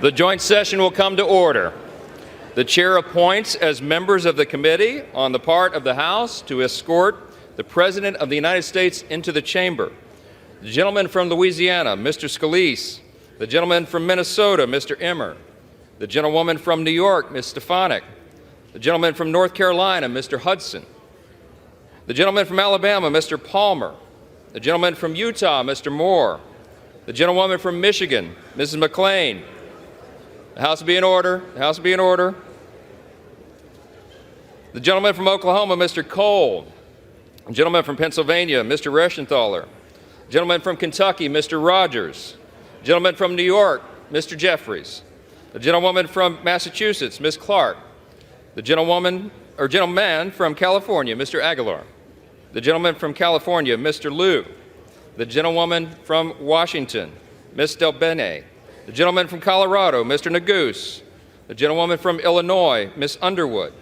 The joint session will come to order. The chair appoints as members of the committee on the part of the House to escort the President of the United States into the chamber. The gentleman from Louisiana, Mr. Scalise. The gentleman from Minnesota, Mr. Emmer. The gentlewoman from New York, Ms. Stefanik. The gentleman from North Carolina, Mr. Hudson. The gentleman from Alabama, Mr. Palmer. The gentleman from Utah, Mr. Moore. The gentlewoman from Michigan, Mrs. McClain. The House will be in order. The House will be in order. The gentleman from Oklahoma, Mr. Cole. The gentleman from Pennsylvania, Mr. Reschenthaler. The gentleman from Kentucky, Mr. Rogers. The gentleman from New York, Mr. Jeffries. The gentlewoman from Massachusetts, Ms. Clark. The gentleman from California, Mr. Aguilar. The gentleman from California, Mr. Liu. The gentlewoman from Washington, Ms. Delbene. The gentleman from Colorado, Mr. Neguse. The gentlewoman from Illinois, Ms. Underwood.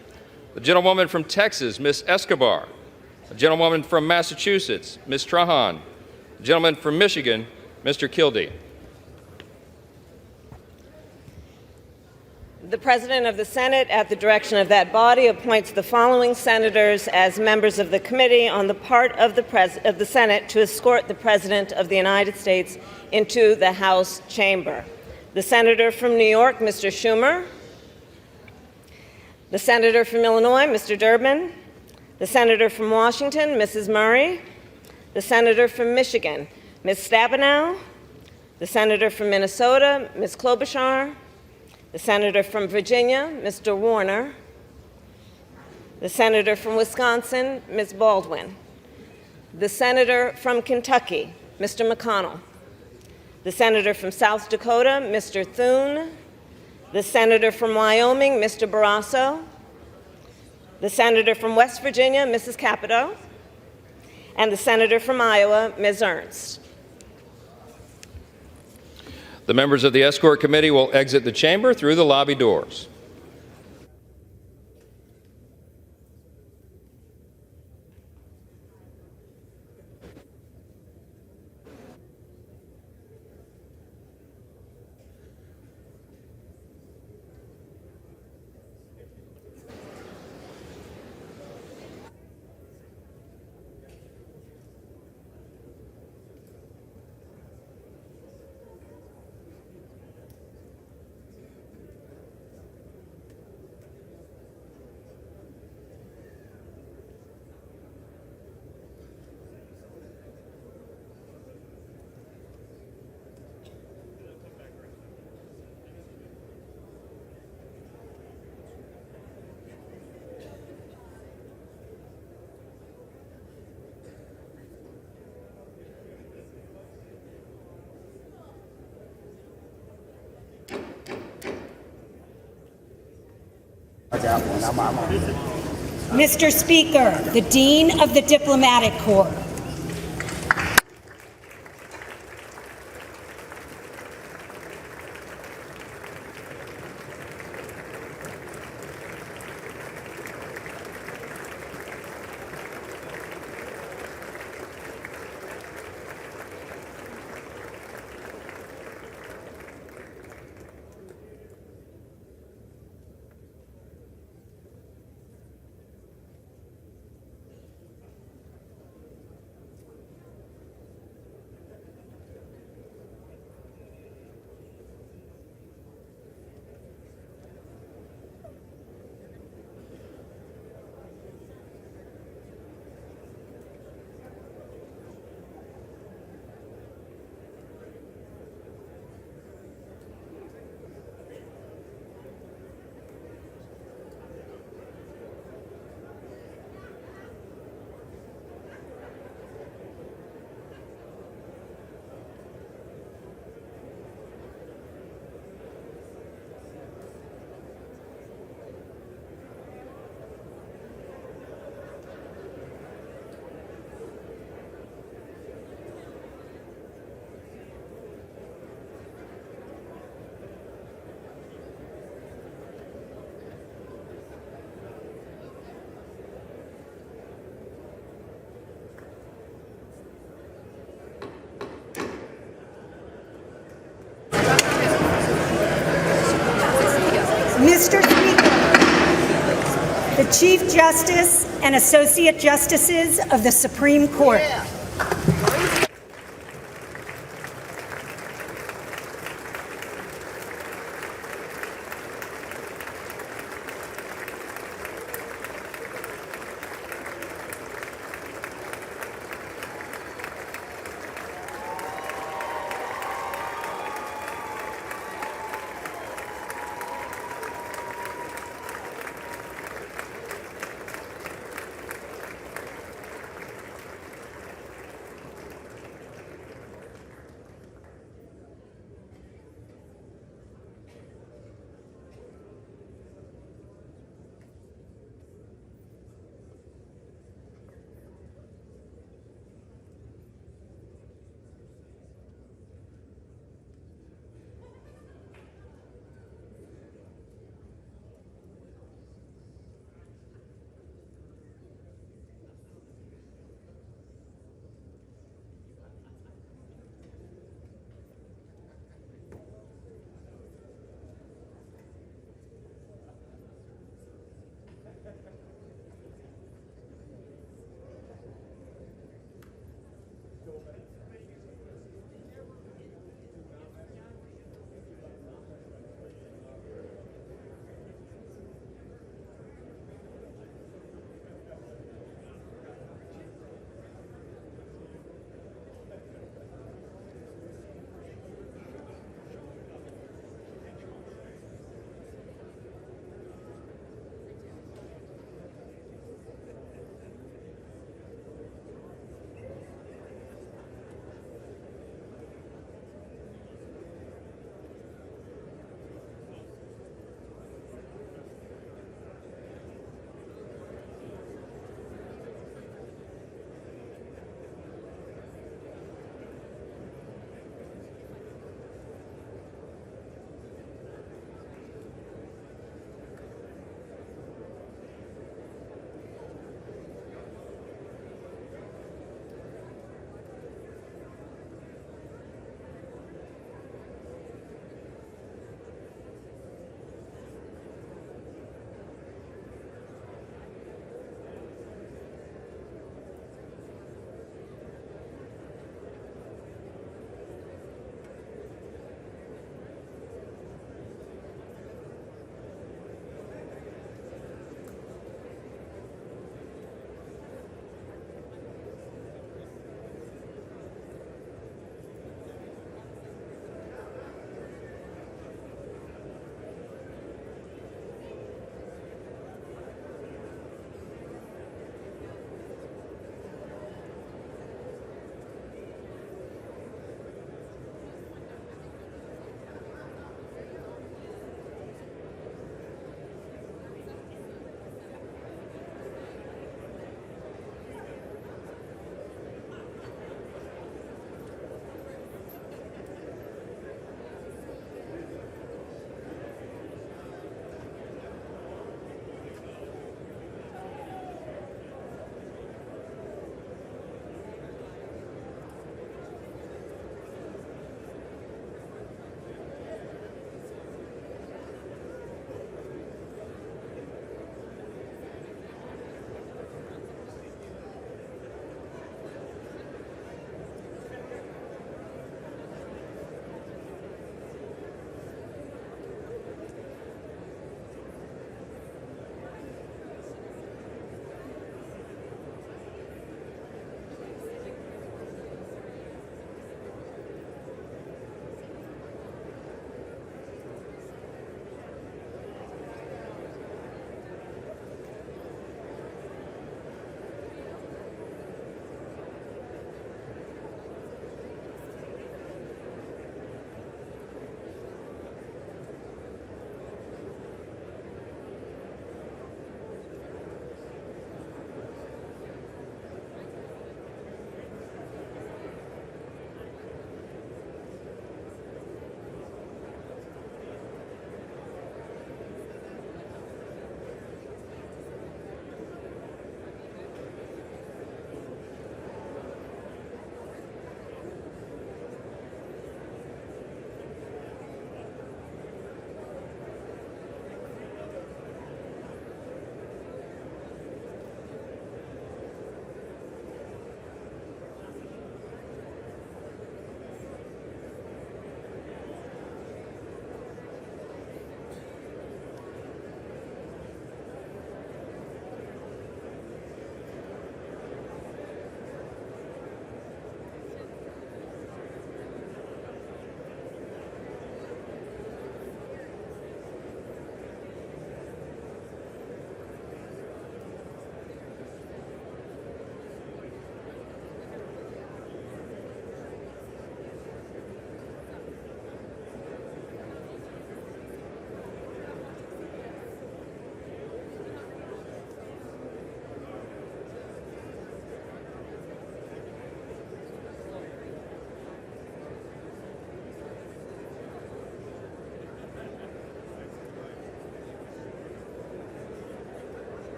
The gentlewoman from Texas, Ms. Escobar. The gentlewoman from Massachusetts, Ms. Trahan. The gentleman from Michigan, Mr. Kildee. The President of the Senate, at the direction of that body, appoints the following senators as members of the committee on the part of the Senate to escort the President of the United States into the House chamber. The Senator from New York, Mr. Schumer. The Senator from Illinois, Mr. Durbin. The Senator from Washington, Mrs. Murray. The Senator from Michigan, Ms. Stabenow. The Senator from Minnesota, Ms. Klobuchar. The Senator from Virginia, Mr. Warner. The Senator from Wisconsin, Ms. Baldwin. The Senator from Kentucky, Mr. McConnell. The Senator from South Dakota, Mr. Thune. The Senator from Wyoming, Mr. Barrasso. The Senator from West Virginia, Mrs. Capito. And the Senator from Iowa, Ms. Ernst. The members of the escort committee will exit the chamber through the lobby doors. Mr. Speaker, the Dean of the Diplomatic Corps. the Chief Justice and Associate Justices of the Supreme Court.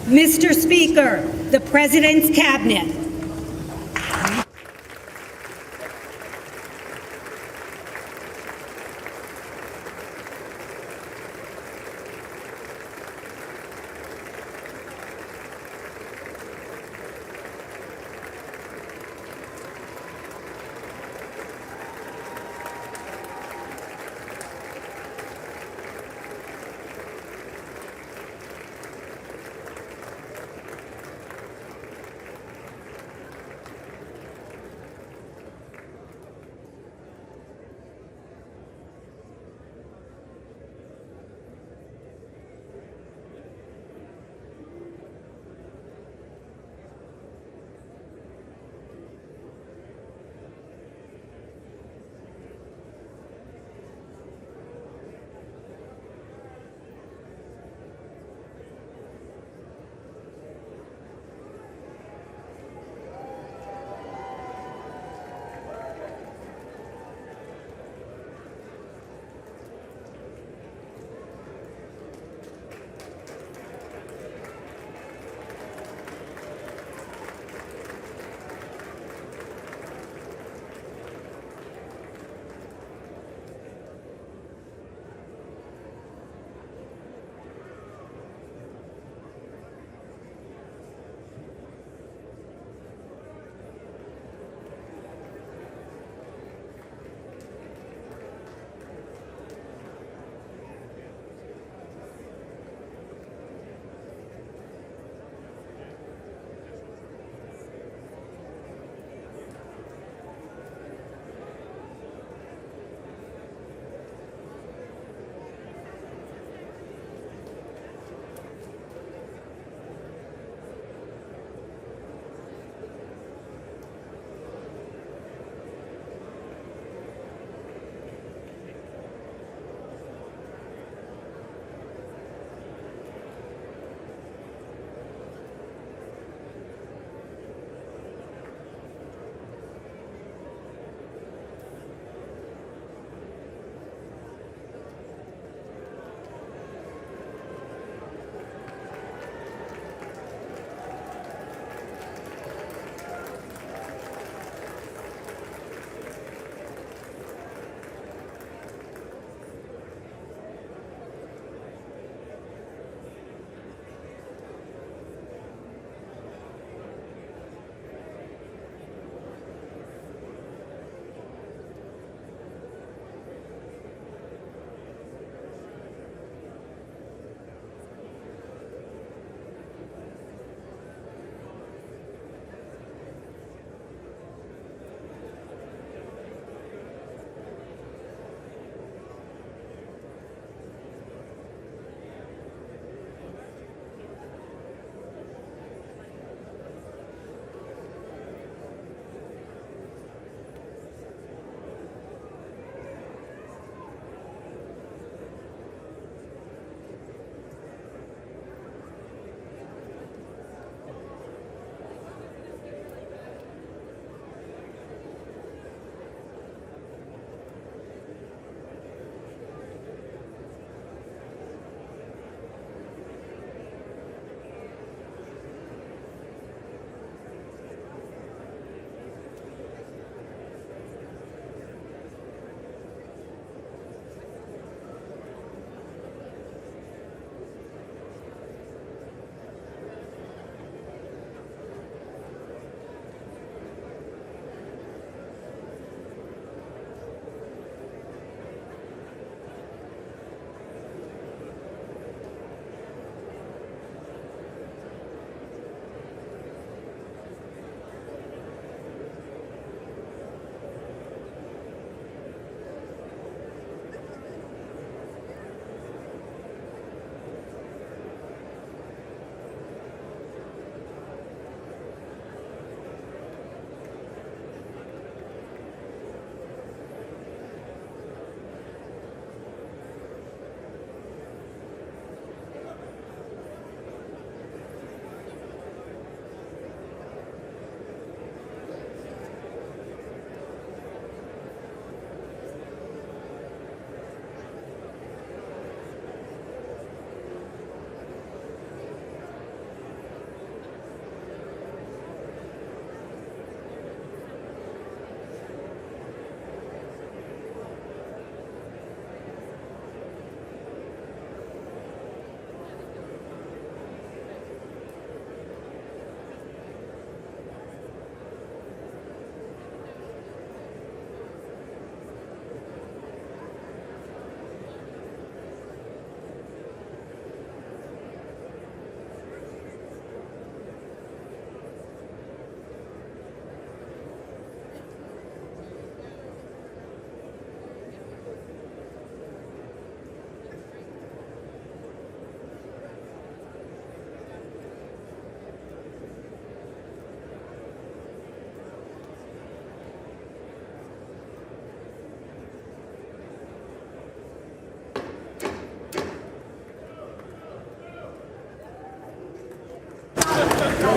Mr. Speaker, the President's Cabinet.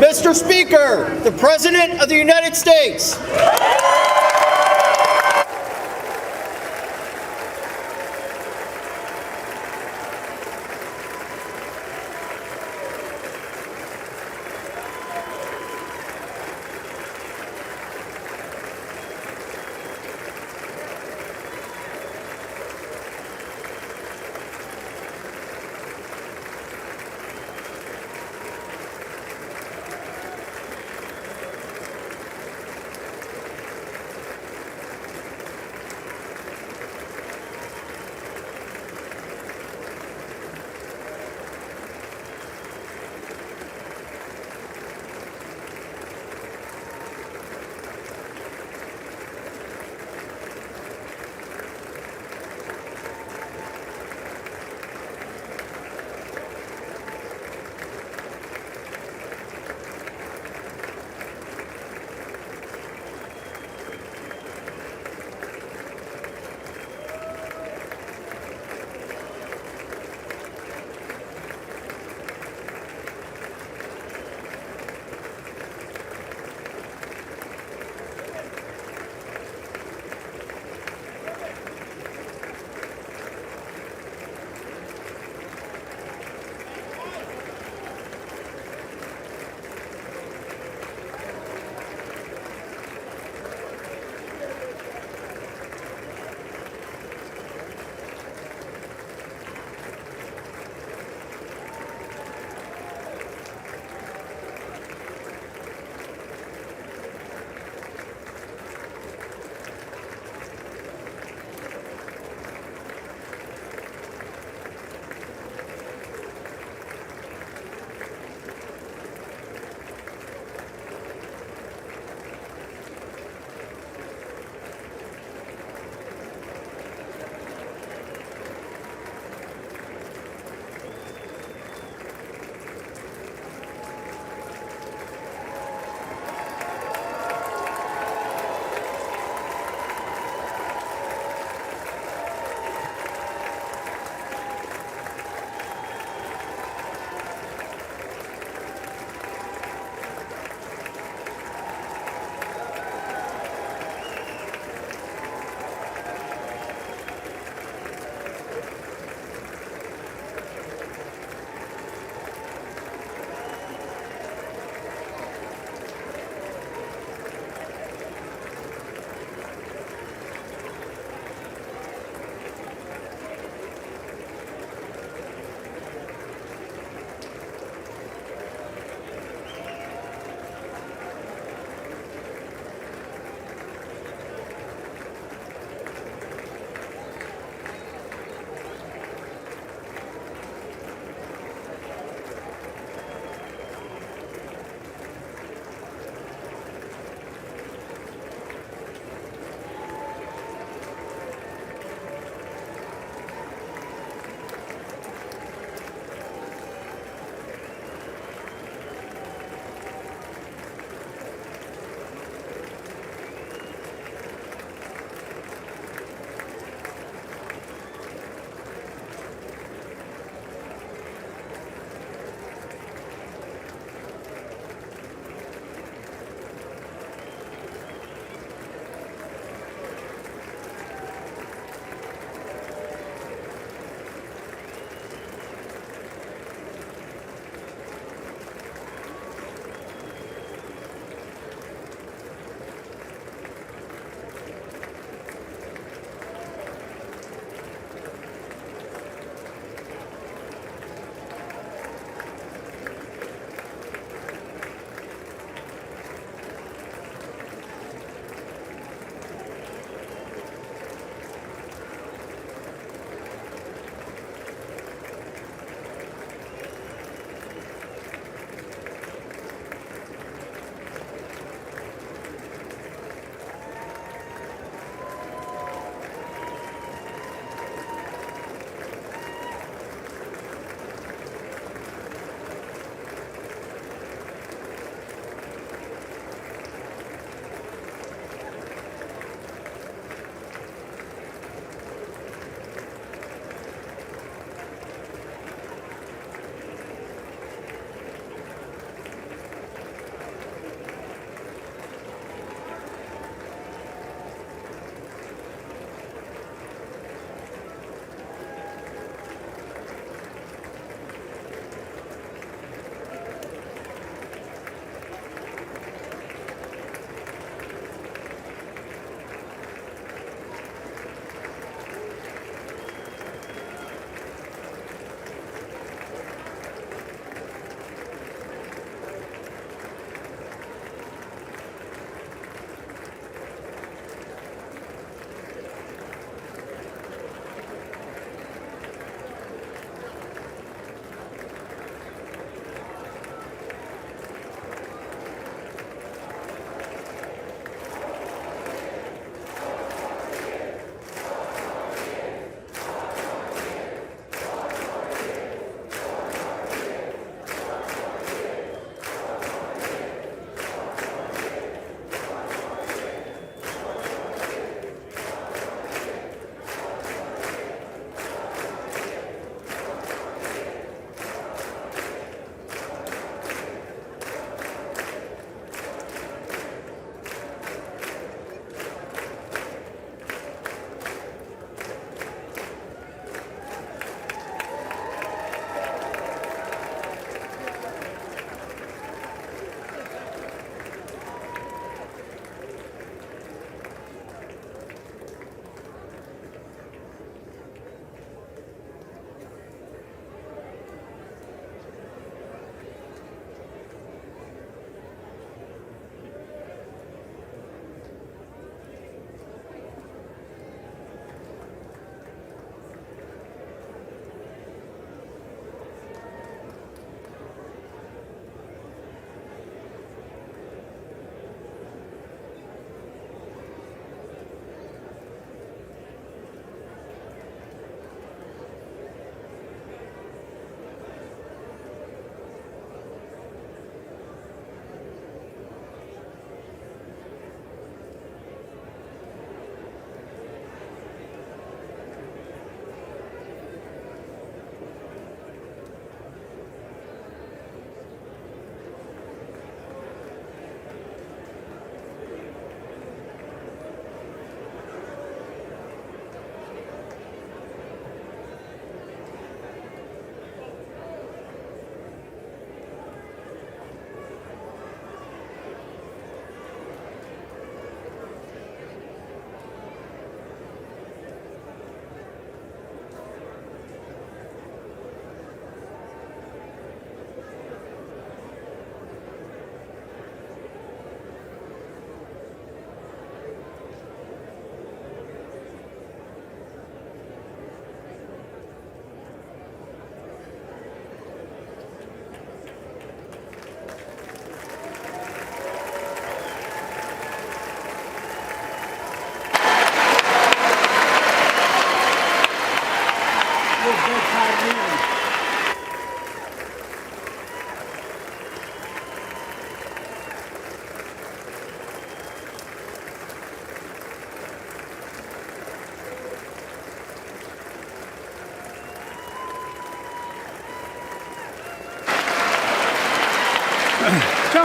Mr. Speaker, the President of the United States.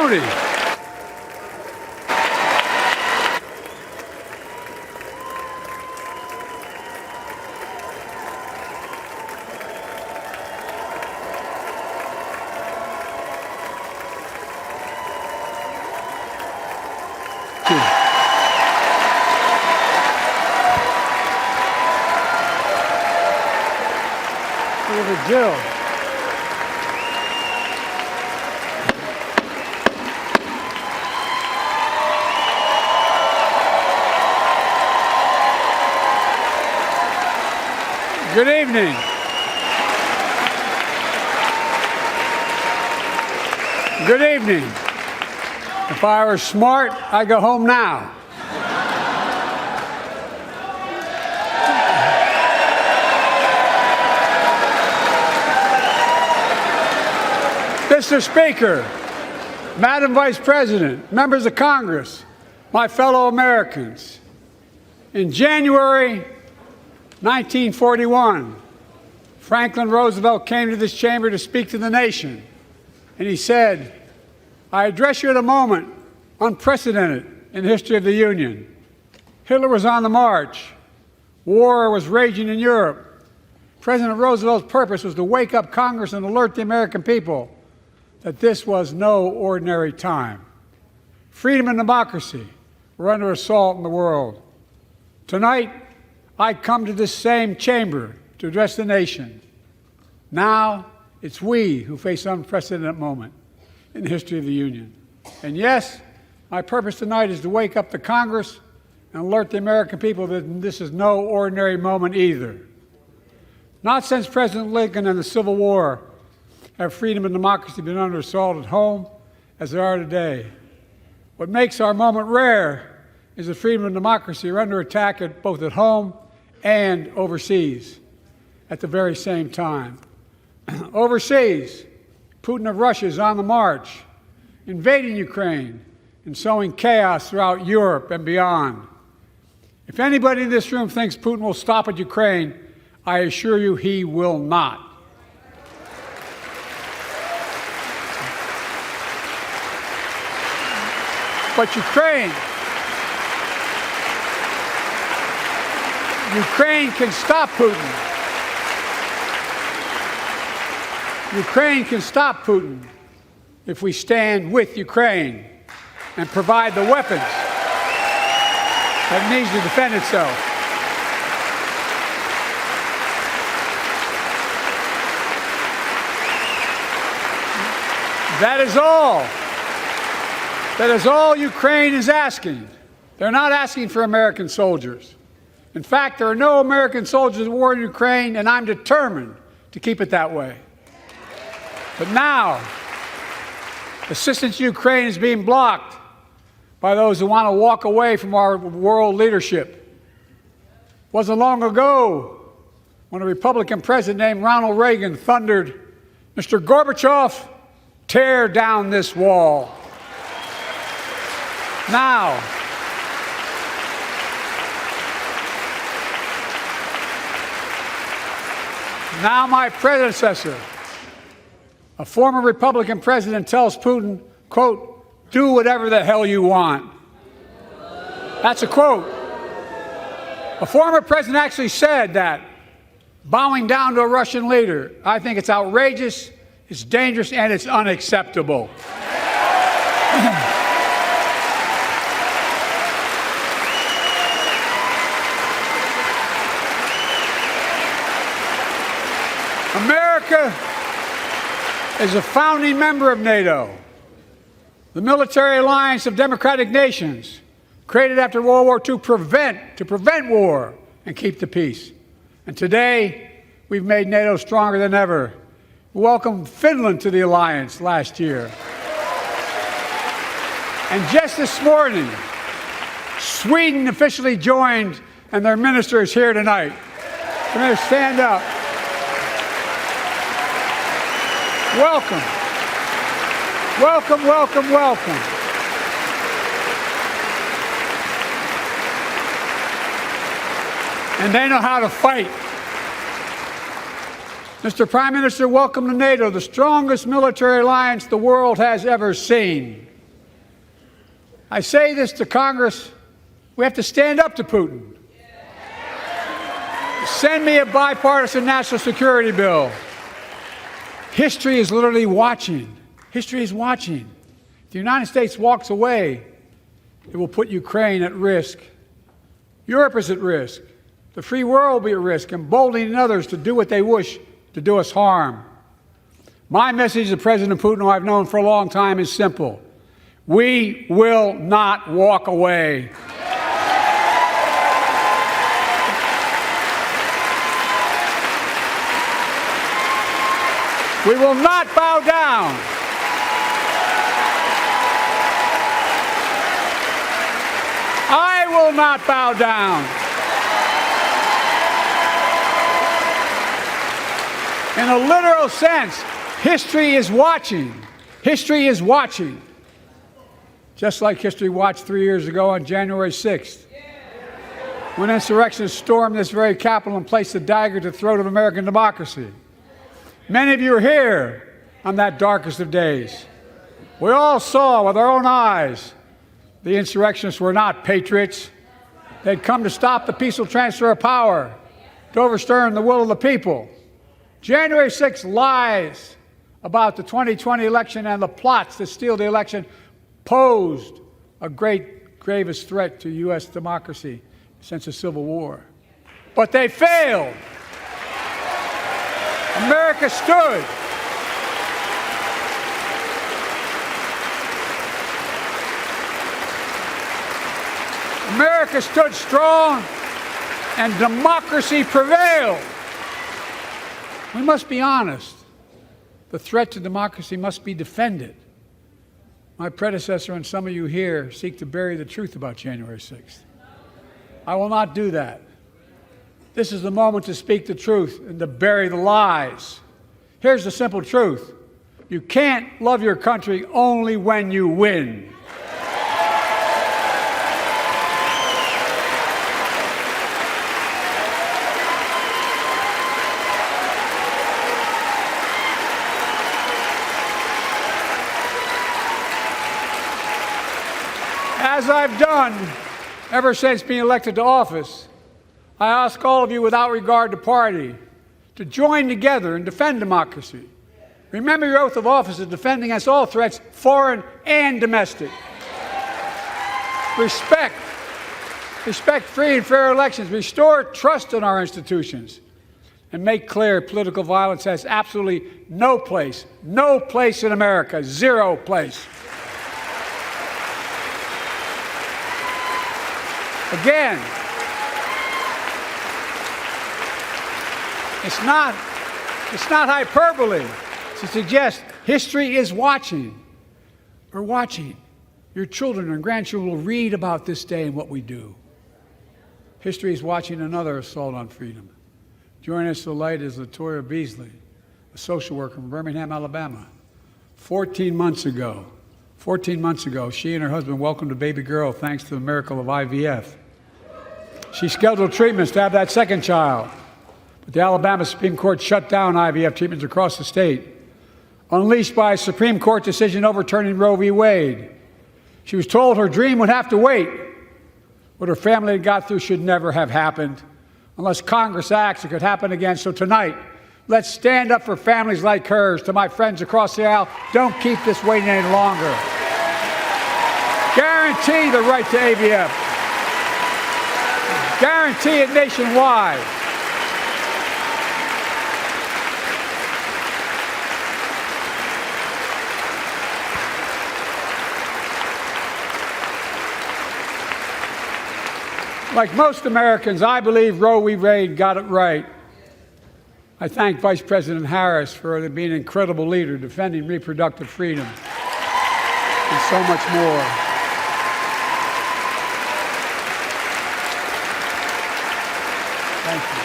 Tony. Jill. Good evening. Good evening. If I were smart, I'd go home now. Mr. Speaker, Madam Vice President, members of Congress, my fellow Americans, in January 1941, Franklin Roosevelt came to this chamber to speak to the nation, and he said, "I address you at a moment unprecedented in the history of the Union. Hitler was on the march. War was raging in Europe. President Roosevelt's purpose was to wake up Congress and alert the American people that this was no ordinary time. Freedom and democracy were under assault in the world. Tonight, I come to this same chamber to address the nation. Now, it's we who face an unprecedented moment in the history of the Union. And yes, my purpose tonight is to wake up the Congress and alert the American people that this is no ordinary moment either. Not since President Lincoln and the Civil War have freedom and democracy been under assault at home as they are today. What makes our moment rare is that freedom and democracy are under attack both at home and overseas at the very same time. Overseas, Putin of Russia is on the march, invading Ukraine and sowing chaos throughout Europe and beyond. If anybody in this room thinks Putin will stop at Ukraine, I assure you he will not. But Ukraine can stop Putin. Ukraine can stop Putin if we stand with Ukraine and provide the weapons that it needs to defend itself. That is all. That is all Ukraine is asking. They're not asking for American soldiers. In fact, there are no American soldiers at war in Ukraine, and I'm determined to keep it that way. But now, assistance to Ukraine is being blocked by those who want to walk away from our world leadership. It wasn't long ago when a Republican president named Ronald Reagan thundered, "Mr. Gorbachev, tear down this wall." Now, my predecessor, a former Republican president, tells Putin, quote, "Do whatever the hell you want." That's a quote. A former president actually said that, bowing down to a Russian leader. I think it's outrageous, it's dangerous, and it's unacceptable. America is a founding member of NATO, the military alliance of democratic nations created after World War II to prevent war and keep the peace. And today, we've made NATO stronger than ever. We welcomed Finland to the alliance last year. And just this morning, Sweden officially joined, and their minister is here tonight. Come here, stand up. Welcome. Welcome, welcome, welcome. And they know how to fight. Mr. Prime Minister, welcome to NATO, the strongest military alliance the world has ever seen. I say this to Congress, we have to stand up to Putin. Send me a bipartisan national security bill. History is literally watching. History is watching. If the United States walks away, it will put Ukraine at risk. Europe is at risk. The free world will be at risk, emboldening others to do what they wish to do us harm. My message to President Putin, who I've known for a long time, is simple. We will not walk away. We will not bow down. I will not bow down. In a literal sense, history is watching. History is watching. Just like history watched 3 years ago on January 6th, when insurrectionists stormed this very Capitol and placed a dagger to the throat of American democracy. Many of you are here on that darkest of days. We all saw with our own eyes the insurrectionists were not patriots. They'd come to stop the peaceful transfer of power, to overturn the will of the people. January 6th lies about the 2020 election and the plots to steal the election posed a great, gravest threat to U.S. democracy since the Civil War. But they failed. America stood. America stood strong, and democracy prevailed. We must be honest. The threat to democracy must be defended. My predecessor and some of you here seek to bury the truth about January 6th. I will not do that. This is the moment to speak the truth and to bury the lies. Here's the simple truth. You can't love your country only when you win. As I've done ever since being elected to office, I ask all of you, without regard to party, to join together and defend democracy. Remember your oath of office to defend against all threats, foreign and domestic. Respect free and fair elections, restore trust in our institutions, and make clear political violence has absolutely no place in America, zero place. Again, it's not hyperbole to suggest history is watching. We're watching. Your children and grandchildren will read about this day and what we do. History is watching another assault on freedom. Joining us tonight is Latoya Beasley, a social worker from Birmingham, Alabama. 14 months ago, she and her husband welcomed a baby girl thanks to the miracle of IVF. She scheduled treatments to have that second child, but the Alabama Supreme Court shut down IVF treatments across the state, unleashed by a Supreme Court decision overturning Roe v. Wade. She was told her dream would have to wait. What her family had got through should never have happened. Unless Congress acts, it could happen again. So tonight, let's stand up for families like hers. To my friends across the aisle, don't keep this waiting any longer. Guarantee the right to AVF. Guarantee it nationwide. Like most Americans, I believe Roe v. Wade got it right. I thank Vice President Harris for being an incredible leader, defending reproductive freedom, and so much more. Thank you.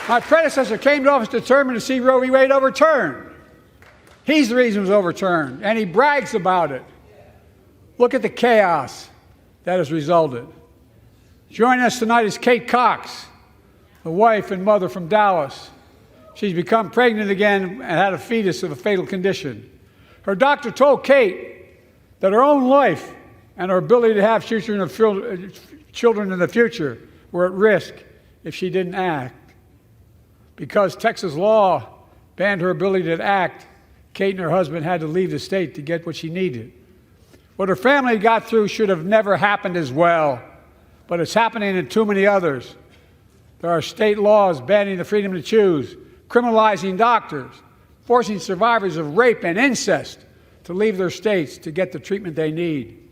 My predecessor came to office determined to see Roe v. Wade overturned. He's the reason it was overturned, and he brags about it. Look at the chaos that has resulted. Joining us tonight is Kate Cox, the wife and mother from Dallas. She's become pregnant again and had a fetus of a fatal condition. Her doctor told Kate that her own life and her ability to have children in the future were at risk if she didn't act. Because Texas law banned her ability to act, Kate and her husband had to leave the state to get what she needed. What her family got through should have never happened as well, but it's happening in too many others. There are state laws banning the freedom to choose, criminalizing doctors, forcing survivors of rape and incest to leave their states to get the treatment they need.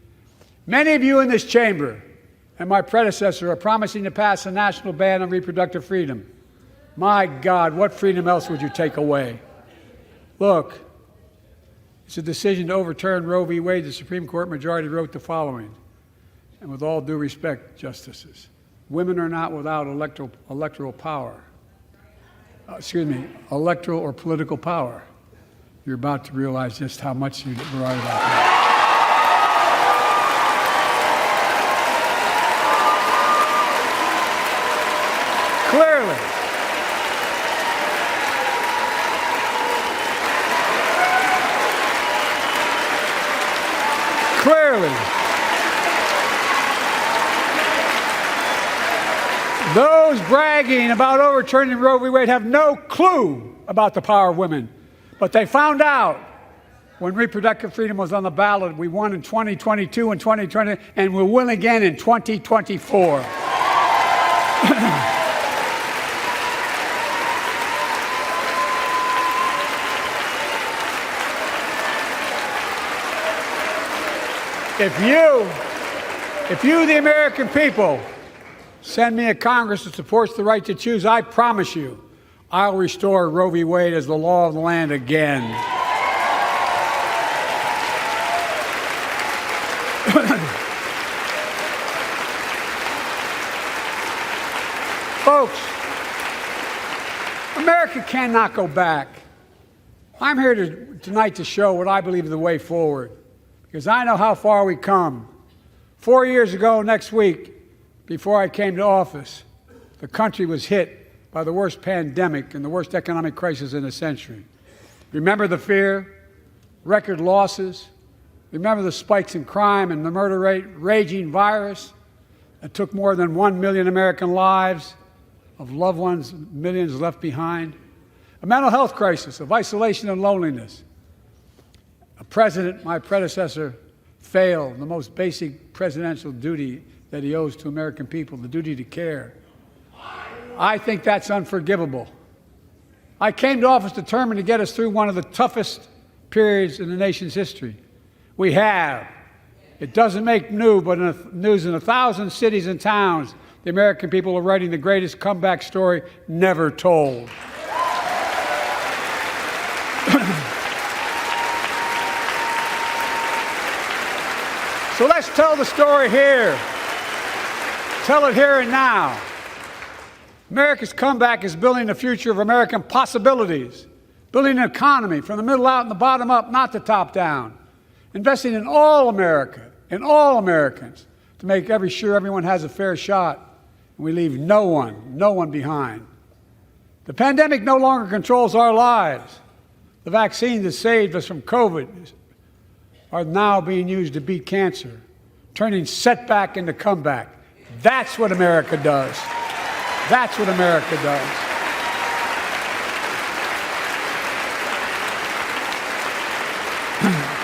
Many of you in this chamber and my predecessor are promising to pass a national ban on reproductive freedom. My God, what freedom else would you take away? Look, it's a decision to overturn Roe v. Wade. The Supreme Court majority wrote the following, and with all due respect, justices, women are not without electoral power. Electoral or political power. You're about to realize just how much you were right about that. Clearly, those bragging about overturning Roe v. Wade have no clue about the power of women. But they found out when reproductive freedom was on the ballot. We won in 2022 and 2020, and we'll win again in 2024. If you, the American people, send me a Congress that supports the right to choose, I promise you, I'll restore Roe v. Wade as the law of the land again. Folks, America cannot go back. I'm here tonight to show what I believe is the way forward, because I know how far we come. 4 years ago next week, before I came to office, the country was hit by the worst pandemic and the worst economic crisis in a century. Remember the fear, record losses? Remember the spikes in crime and the murder rate, raging virus that took more than 1 million American lives, of loved ones, millions left behind? A mental health crisis of isolation and loneliness. A president, my predecessor, failed the most basic presidential duty that he owes to American people, the duty to care. I think that's unforgivable. I came to office determined to get us through one of the toughest periods in the nation's history. We have. It doesn't make news, but in 1,000 cities and towns, the American people are writing the greatest comeback story never told. So let's tell the story here. Tell it here and now. America's comeback is building the future of American possibilities, building an economy from the middle out and the bottom up, not the top down, investing in all America, in all Americans, to make sure everyone has a fair shot, and we leave no one behind. The pandemic no longer controls our lives. The vaccines that saved us from COVID are now being used to beat cancer, turning setback into comeback. That's what America does. That's what America does.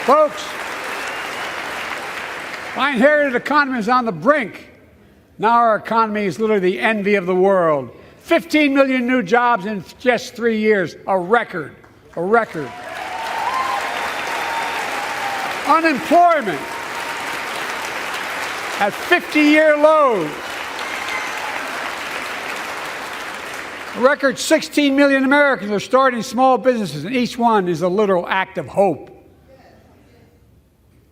Folks, my inherited economy is on the brink. Now our economy is literally the envy of the world. 15 million new jobs in just 3 years, a record, a record. Unemployment at 50-year lows. A record 16 million Americans are starting small businesses, and each one is a literal act of hope.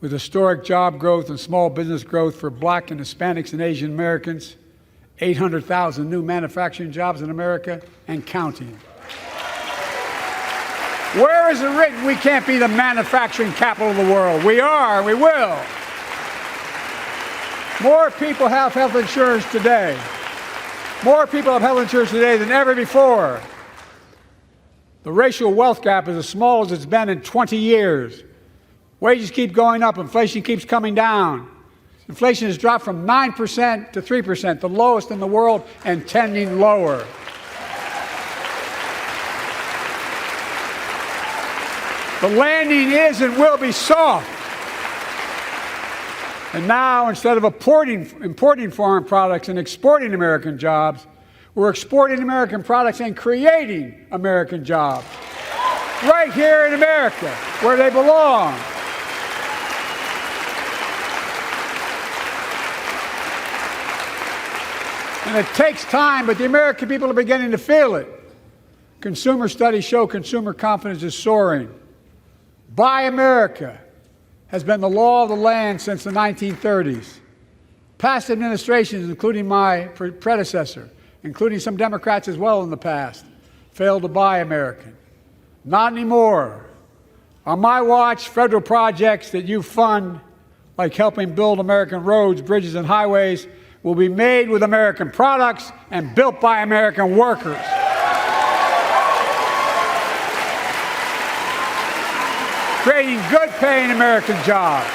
With historic job growth and small business growth for Black and Hispanics and Asian Americans, 800,000 new manufacturing jobs in America and counting. Where is it written we can't be the manufacturing capital of the world? We are, we will. More people have health insurance today. More people have health insurance today than ever before. The racial wealth gap is as small as it's been in 20 years. Wages keep going up. Inflation keeps coming down. Inflation has dropped from 9% to 3%, the lowest in the world and tending lower. The landing is and will be soft. And now, instead of importing foreign products and exporting American jobs, we're exporting American products and creating American jobs. Right here in America, where they belong. And it takes time, but the American people are beginning to feel it. Consumer studies show consumer confidence is soaring. Buy America has been the law of the land since the 1930s. Past administrations, including my predecessor, including some Democrats as well in the past, failed to buy American. Not anymore. On my watch, federal projects that you fund, like helping build American roads, bridges, and highways, will be made with American products and built by American workers. Creating good-paying American jobs.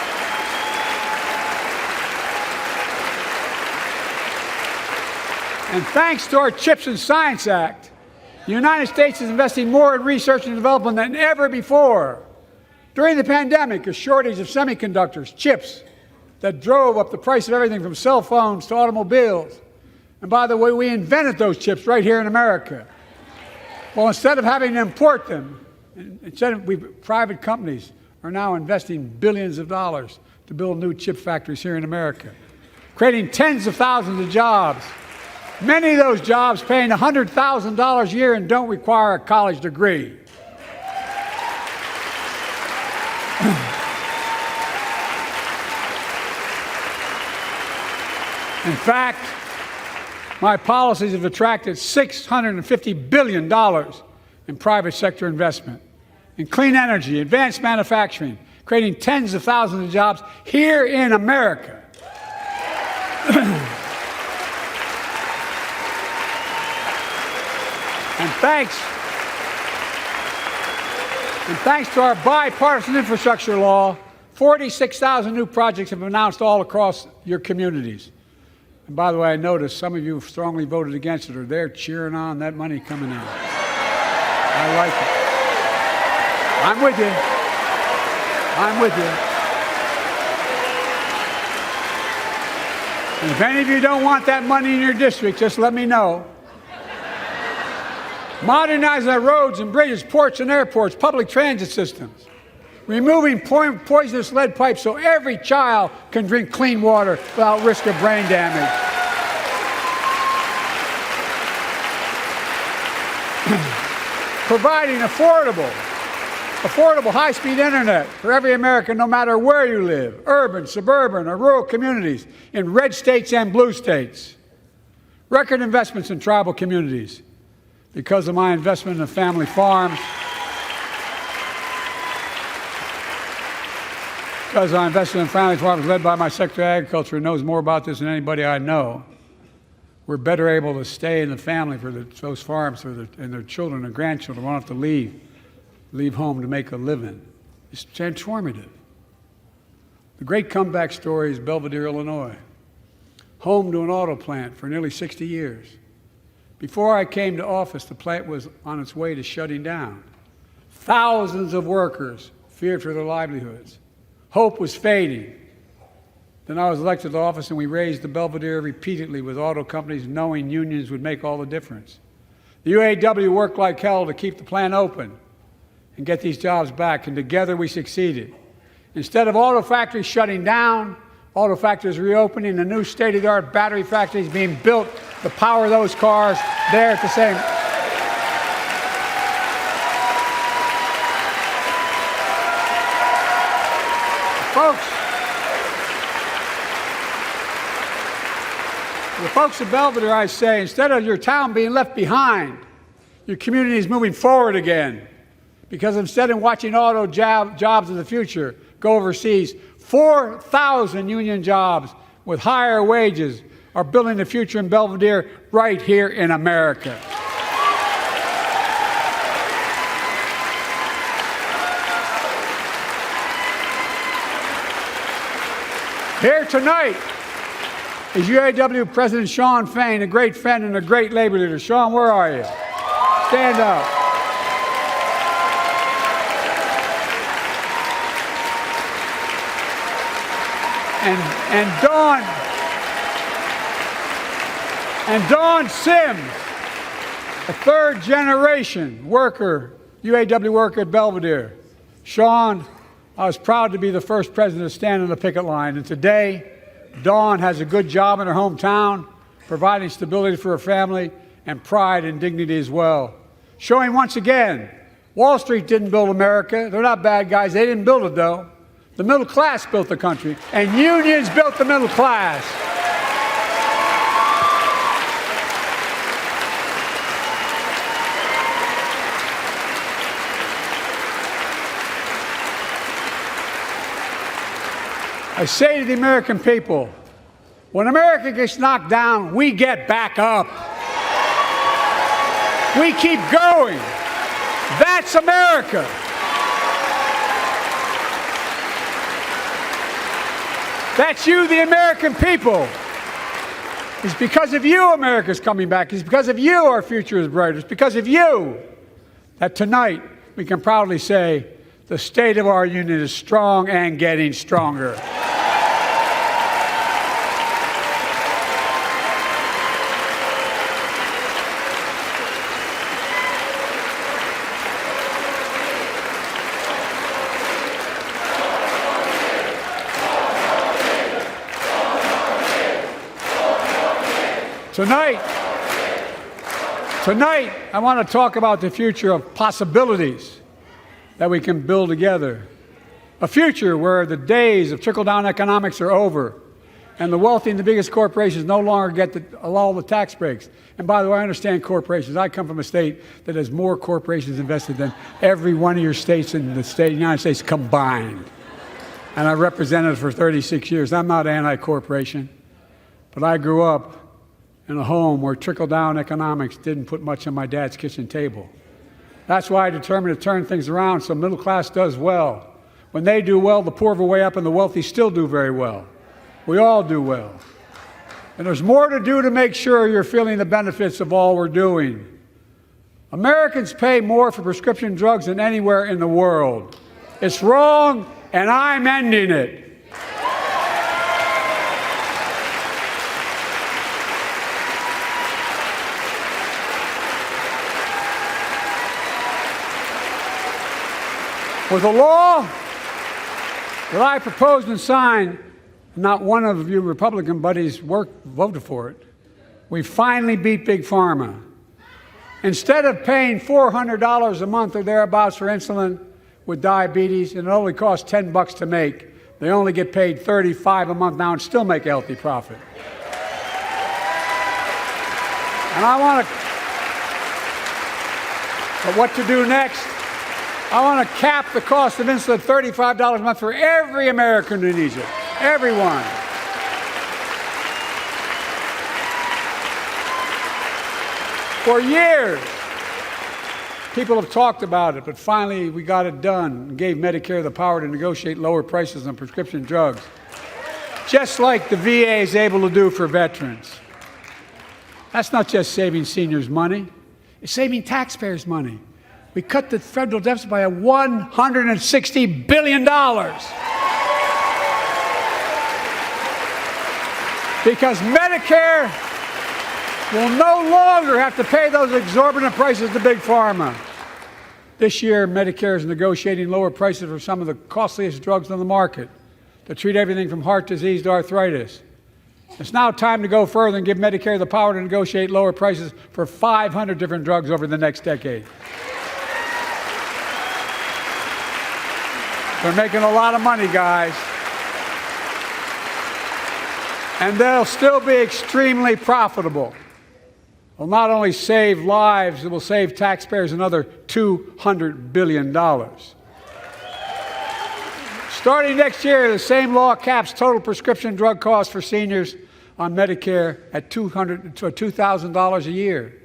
And thanks to our CHIPS and Science Act, the United States is investing more in research and development than ever before. During the pandemic, a shortage of semiconductors, chips, that drove up the price of everything from cell phones to automobiles. And by the way, we invented those chips right here in America. Well, instead of having to import them, private companies are now investing billions of dollars to build new chip factories here in America, creating tens of thousands of jobs. Many of those jobs paying $100,000 a year and don't require a college degree. In fact, my policies have attracted $650 billion in private sector investment in clean energy, advanced manufacturing, creating tens of thousands of jobs here in America. And thanks to our bipartisan infrastructure law, 46,000 new projects have been announced all across your communities. And by the way, I noticed some of you strongly voted against it, or they're cheering on that money coming in. I like it. I'm with you. I'm with you. And if any of you don't want that money in your district, just let me know. Modernizing our roads and bridges, ports and airports, public transit systems. Removing poisonous lead pipes so every child can drink clean water without risk of brain damage. Providing affordable high-speed internet for every American, no matter where you live, urban, suburban, or rural communities, in red states and blue states. Record investments in tribal communities. Because of my investment in the family farms, because I invested in family farms led by my Secretary of Agriculture, who knows more about this than anybody I know, we're better able to stay in the family for those farms and their children and grandchildren won't have to leave home to make a living. It's transformative. The great comeback story is Belvedere, Illinois, home to an auto plant for nearly 60 years. Before I came to office, the plant was on its way to shutting down. Thousands of workers feared for their livelihoods. Hope was fading. Then I was elected to office, and we raised the Belvedere repeatedly with auto companies, knowing unions would make all the difference. The UAW worked like hell to keep the plant open and get these jobs back, and together we succeeded. Instead of auto factories shutting down, auto factories reopening, and new state-of-the-art battery factories being built to power those cars there at the same. The folks at Belvedere, I say, instead of your town being left behind, your community is moving forward again. Because instead of watching auto jobs of the future go overseas, 4,000 union jobs with higher wages are building the future in Belvedere right here in America. Here tonight is UAW President Shawn Fain, a great friend and a great labor leader. Shawn, where are you? Stand up. And Dawn Sims, a third-generation worker, UAW worker at Belvedere. Shawn, I was proud to be the first president to stand on the picket line, and today, Dawn has a good job in her hometown, providing stability for her family and pride and dignity as well. Showing once again, Wall Street didn't build America. They're not bad guys. They didn't build it, though. The middle class built the country, and unions built the middle class. I say to the American people, when America gets knocked down, we get back up. We keep going. That's America. That's you, the American people. It's because of you America's coming back. It's because of you our future is brighter. It's because of you that tonight we can proudly say the state of our union is strong and getting stronger. Tonight, I want to talk about the future of possibilities that we can build together. A future where the days of trickle-down economics are over and the wealthy and the biggest corporations no longer get all the tax breaks. And by the way, I understand corporations. I come from a state that has more corporations invested than every one of your states in the United States combined. And I represented it for 36 years. I'm not anti-corporation, but I grew up in a home where trickle-down economics didn't put much on my dad's kitchen table. That's why I determined to turn things around so middle class does well. When they do well, the poor go way up and the wealthy still do very well. We all do well. And there's more to do to make sure you're feeling the benefits of all we're doing. Americans pay more for prescription drugs than anywhere in the world. It's wrong, and I'm ending it. With a law that I proposed and signed, not one of you Republican buddies voted for it. We finally beat Big Pharma. Instead of paying $400 a month or thereabouts for insulin with diabetes, and it only costs $10 to make, they only get paid $35 a month now and still make a healthy profit. And but what to do next? I want to cap the cost of insulin at $35 a month for every American who needs it. Everyone. For years, people have talked about it, but finally we got it done and gave Medicare the power to negotiate lower prices on prescription drugs, just like the VA is able to do for veterans. That's not just saving seniors money, it's saving taxpayers money. We cut the federal deficit by $160 billion. Because Medicare will no longer have to pay those exorbitant prices to Big Pharma. This year, Medicare is negotiating lower prices for some of the costliest drugs on the market to treat everything from heart disease to arthritis. It's now time to go further and give Medicare the power to negotiate lower prices for 500 different drugs over the next decade. They're making a lot of money, guys. And they'll still be extremely profitable. They'll not only save lives, it will save taxpayers another $200 billion. Starting next year, the same law caps total prescription drug costs for seniors on Medicare at $2,000 a year,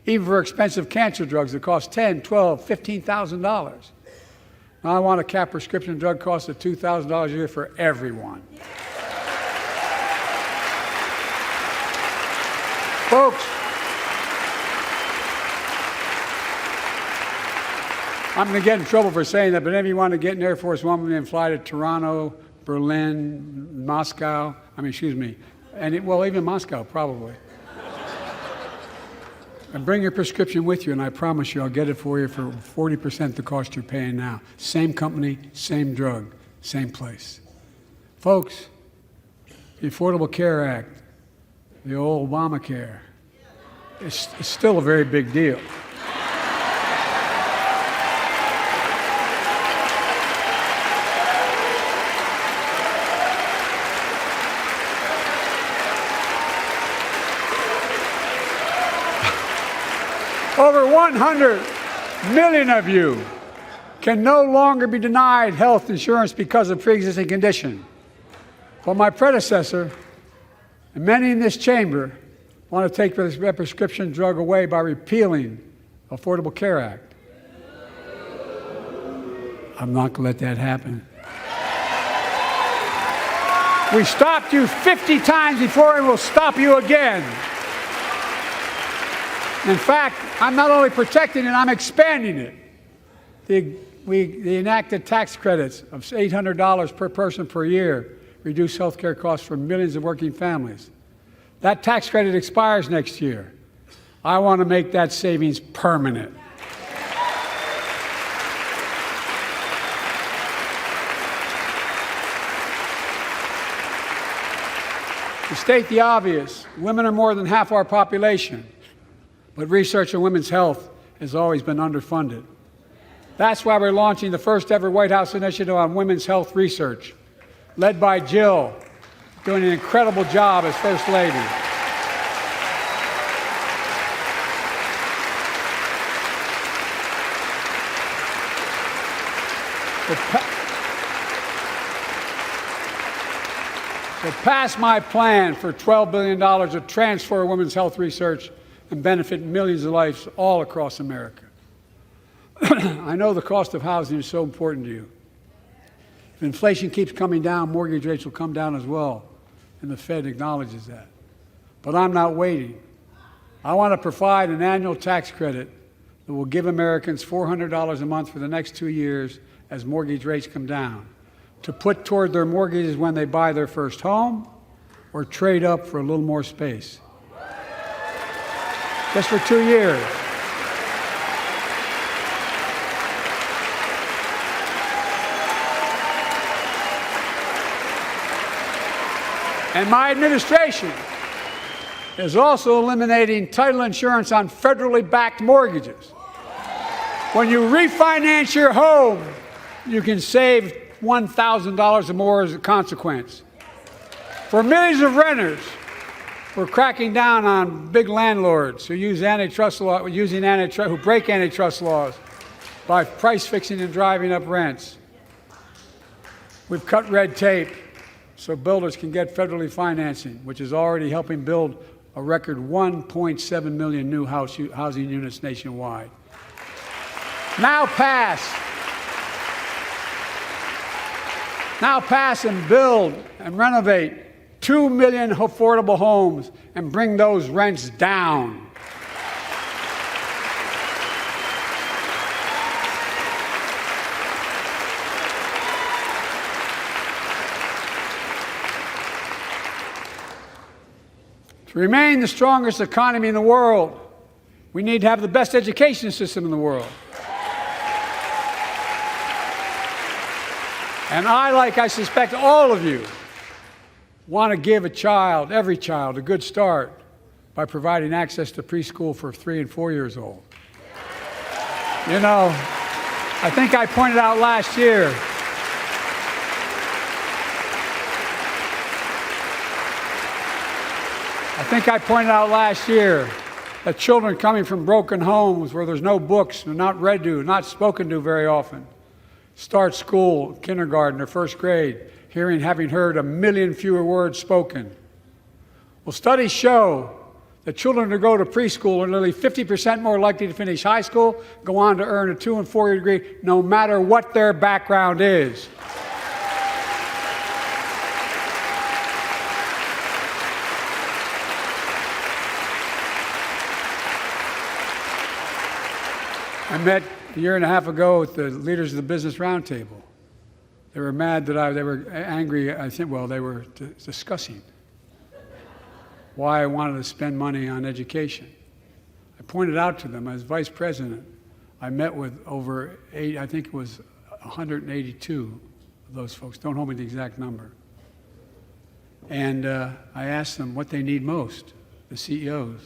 even for expensive cancer drugs that cost $10,000, $12,000, $15,000. I want to cap prescription drug costs at $2,000 a year for everyone. I'm going to get in trouble for saying that, but if you want to get an Air Force One and fly to Toronto, Berlin, Moscow, even Moscow, probably. And bring your prescription with you, and I promise you I'll get it for you for 40% the cost you're paying now. Same company, same drug, same place. Folks, the Affordable Care Act, the old Obamacare, it's still a very big deal. Over 100 million of you can no longer be denied health insurance because of pre-existing condition. But my predecessor, and many in this chamber, want to take this prescription drug away by repealing the Affordable Care Act. I'm not going to let that happen. We stopped you 50 times before, and we'll stop you again. In fact, I'm not only protecting it, I'm expanding it. The enacted tax credits of $800 per person per year reduce health care costs for millions of working families. That tax credit expires next year. I want to make that savings permanent. To state the obvious, women are more than half our population. But research on women's health has always been underfunded. That's why we're launching the first ever White House initiative on women's health research, led by Jill, doing an incredible job as First Lady. So pass my plan for $12 billion to transfer women's health research and benefit millions of lives all across America. I know the cost of housing is so important to you. If inflation keeps coming down, mortgage rates will come down as well, and the Fed acknowledges that. But I'm not waiting. I want to provide an annual tax credit that will give Americans $400 a month for the next 2 years as mortgage rates come down, to put toward their mortgages when they buy their first home or trade up for a little more space. Just for 2 years. And my administration is also eliminating title insurance on federally backed mortgages. When you refinance your home, you can save $1,000 or more as a consequence. For millions of renters, we're cracking down on big landlords who use antitrust law, who break antitrust laws by price fixing and driving up rents. We've cut red tape so builders can get federally financing, which is already helping build a record 1.7 million new housing units nationwide. Now pass and build and renovate 2 million affordable homes and bring those rents down. To remain the strongest economy in the world, we need to have the best education system in the world. And I suspect all of you, want to give every child, a good start by providing access to preschool for 3 and 4 years old. You know, I think I pointed out last year that children coming from broken homes where there's no books, they're not read to, not spoken to very often, start school, kindergarten, or first grade, having heard 1 million fewer words spoken. Well, studies show that children who go to preschool are nearly 50% more likely to finish high school, go on to earn a 2- and 4-year degree, no matter what their background is. I met a year and a half ago with the leaders of the Business Roundtable. They were mad that they were angry, I think, well, they were discussing why I wanted to spend money on education. I pointed out to them, as vice president, I met with over I think it was 182 of those folks. Don't hold me to the exact number. And I asked them what they need most, the CEOs.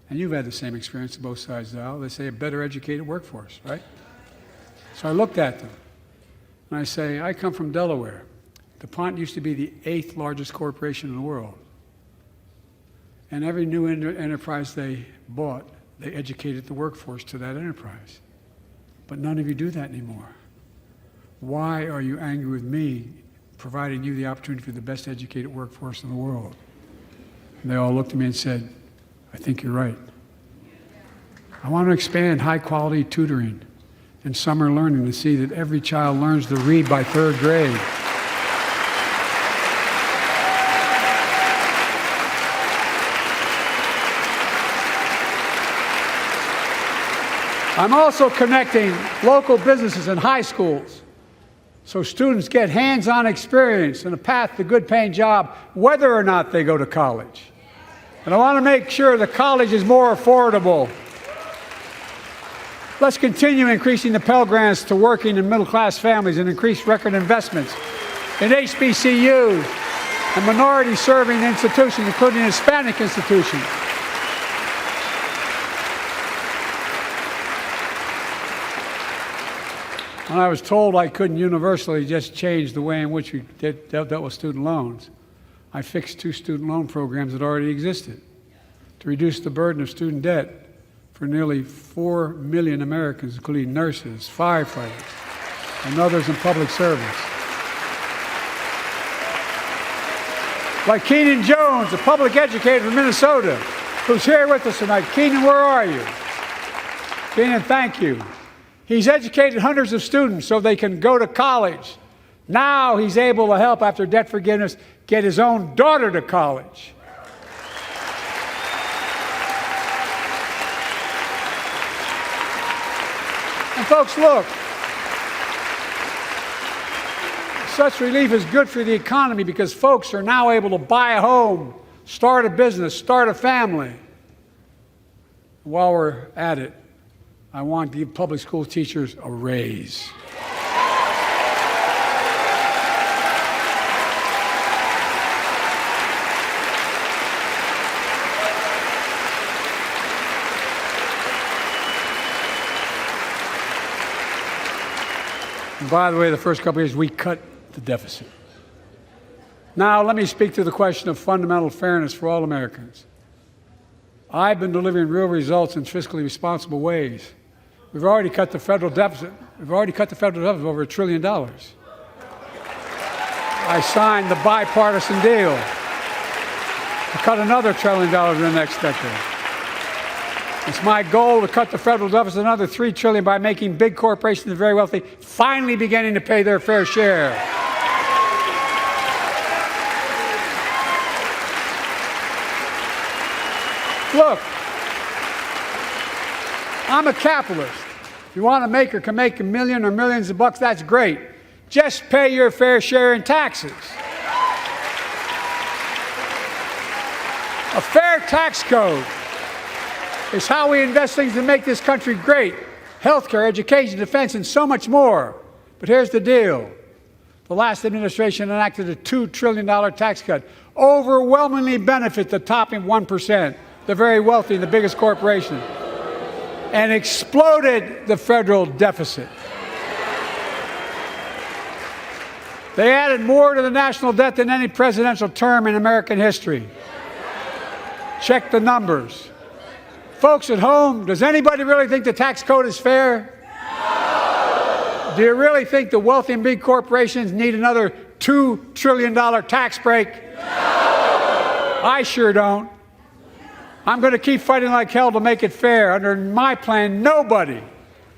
And you've had the same experience on both sides of the aisle. They say a better educated workforce, right? So I looked at them, and I say, I come from Delaware. DuPont used to be the 8th largest corporation in the world. And every new enterprise they bought, they educated the workforce to that enterprise. But none of you do that anymore. Why are you angry with me providing you the opportunity for the best educated workforce in the world? And they all looked at me and said, I think you're right. I want to expand high-quality tutoring and summer learning to see that every child learns to read by 3rd grade. I'm also connecting local businesses and high schools so students get hands-on experience and a path to a good-paying job whether or not they go to college. And I want to make sure the college is more affordable. Let's continue increasing the Pell Grants to working and middle-class families and increase record investments in HBCUs and minority-serving institutions, including Hispanic institutions. When I was told I couldn't universally just change the way in which we dealt with student loans, I fixed 2 student loan programs that already existed to reduce the burden of student debt for nearly 4 million Americans, including nurses, firefighters, and others in public service. Like Keenan Jones, a public educator from Minnesota, who's here with us tonight. Keenan, where are you? Keenan, thank you. He's educated hundreds of students so they can go to college. Now he's able to help, after debt forgiveness, get his own daughter to college. And folks, look, such relief is good for the economy because folks are now able to buy a home, start a business, start a family. While we're at it, I want to give public school teachers a raise. And by the way, the first couple of years, we cut the deficit. Now, let me speak to the question of fundamental fairness for all Americans. I've been delivering real results in fiscally responsible ways. We've already cut the federal deficit. We've already cut the federal deficit over $1 trillion. I signed the bipartisan deal to cut another $1 trillion in the next decade. It's my goal to cut the federal deficit another $3 trillion by making big corporations and very wealthy finally beginning to pay their fair share. Look, I'm a capitalist. If you want to make or can make $1 million or millions of bucks, that's great. Just pay your fair share in taxes. A fair tax code is how we invest things to make this country great. Healthcare, education, defense, and so much more. But here's the deal. The last administration enacted a $2 trillion tax cut, overwhelmingly benefit the top 1%. The very wealthy and the biggest corporation, and exploded the federal deficit. They added more to the national debt than any presidential term in American history. Check the numbers. Folks at home, does anybody really think the tax code is fair? No. Do you really think the wealthy and big corporations need another $2 trillion tax break? No. I sure don't. I'm going to keep fighting like hell to make it fair. Under my plan, nobody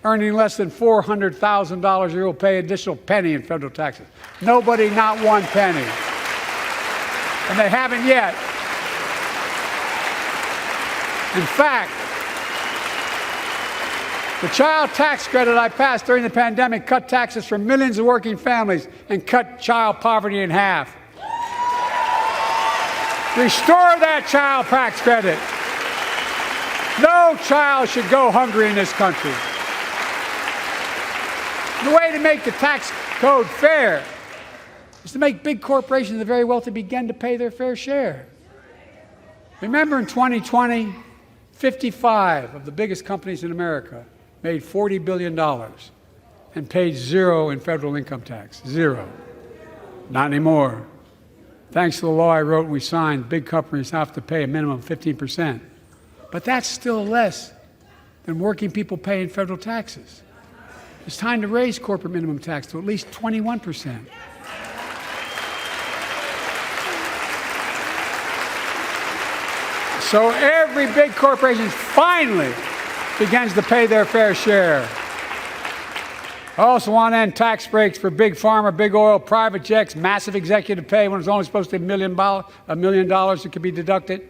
earning less than $400,000 a year will pay an additional penny in federal taxes. Nobody, not one penny. And they haven't yet. In The child tax credit I passed during the pandemic cut taxes for millions of working families and cut child poverty in half. Restore that child tax credit. No child should go hungry in this country. The way to make the tax code fair is to make big corporations and the very wealthy begin to pay their fair share. Remember in 2020, 55 of the biggest companies in America made $40 billion and paid zero in federal income tax. Zero. Not anymore. Thanks to the law I wrote and we signed, big companies have to pay a minimum of 15%. But that's still less than working people pay in federal taxes. It's time to raise corporate minimum tax to at least 21%. So every big corporation finally begins to pay their fair share. I also want to end tax breaks for big pharma, big oil, private jets, massive executive pay when it's only supposed to be $1 million that could be deducted.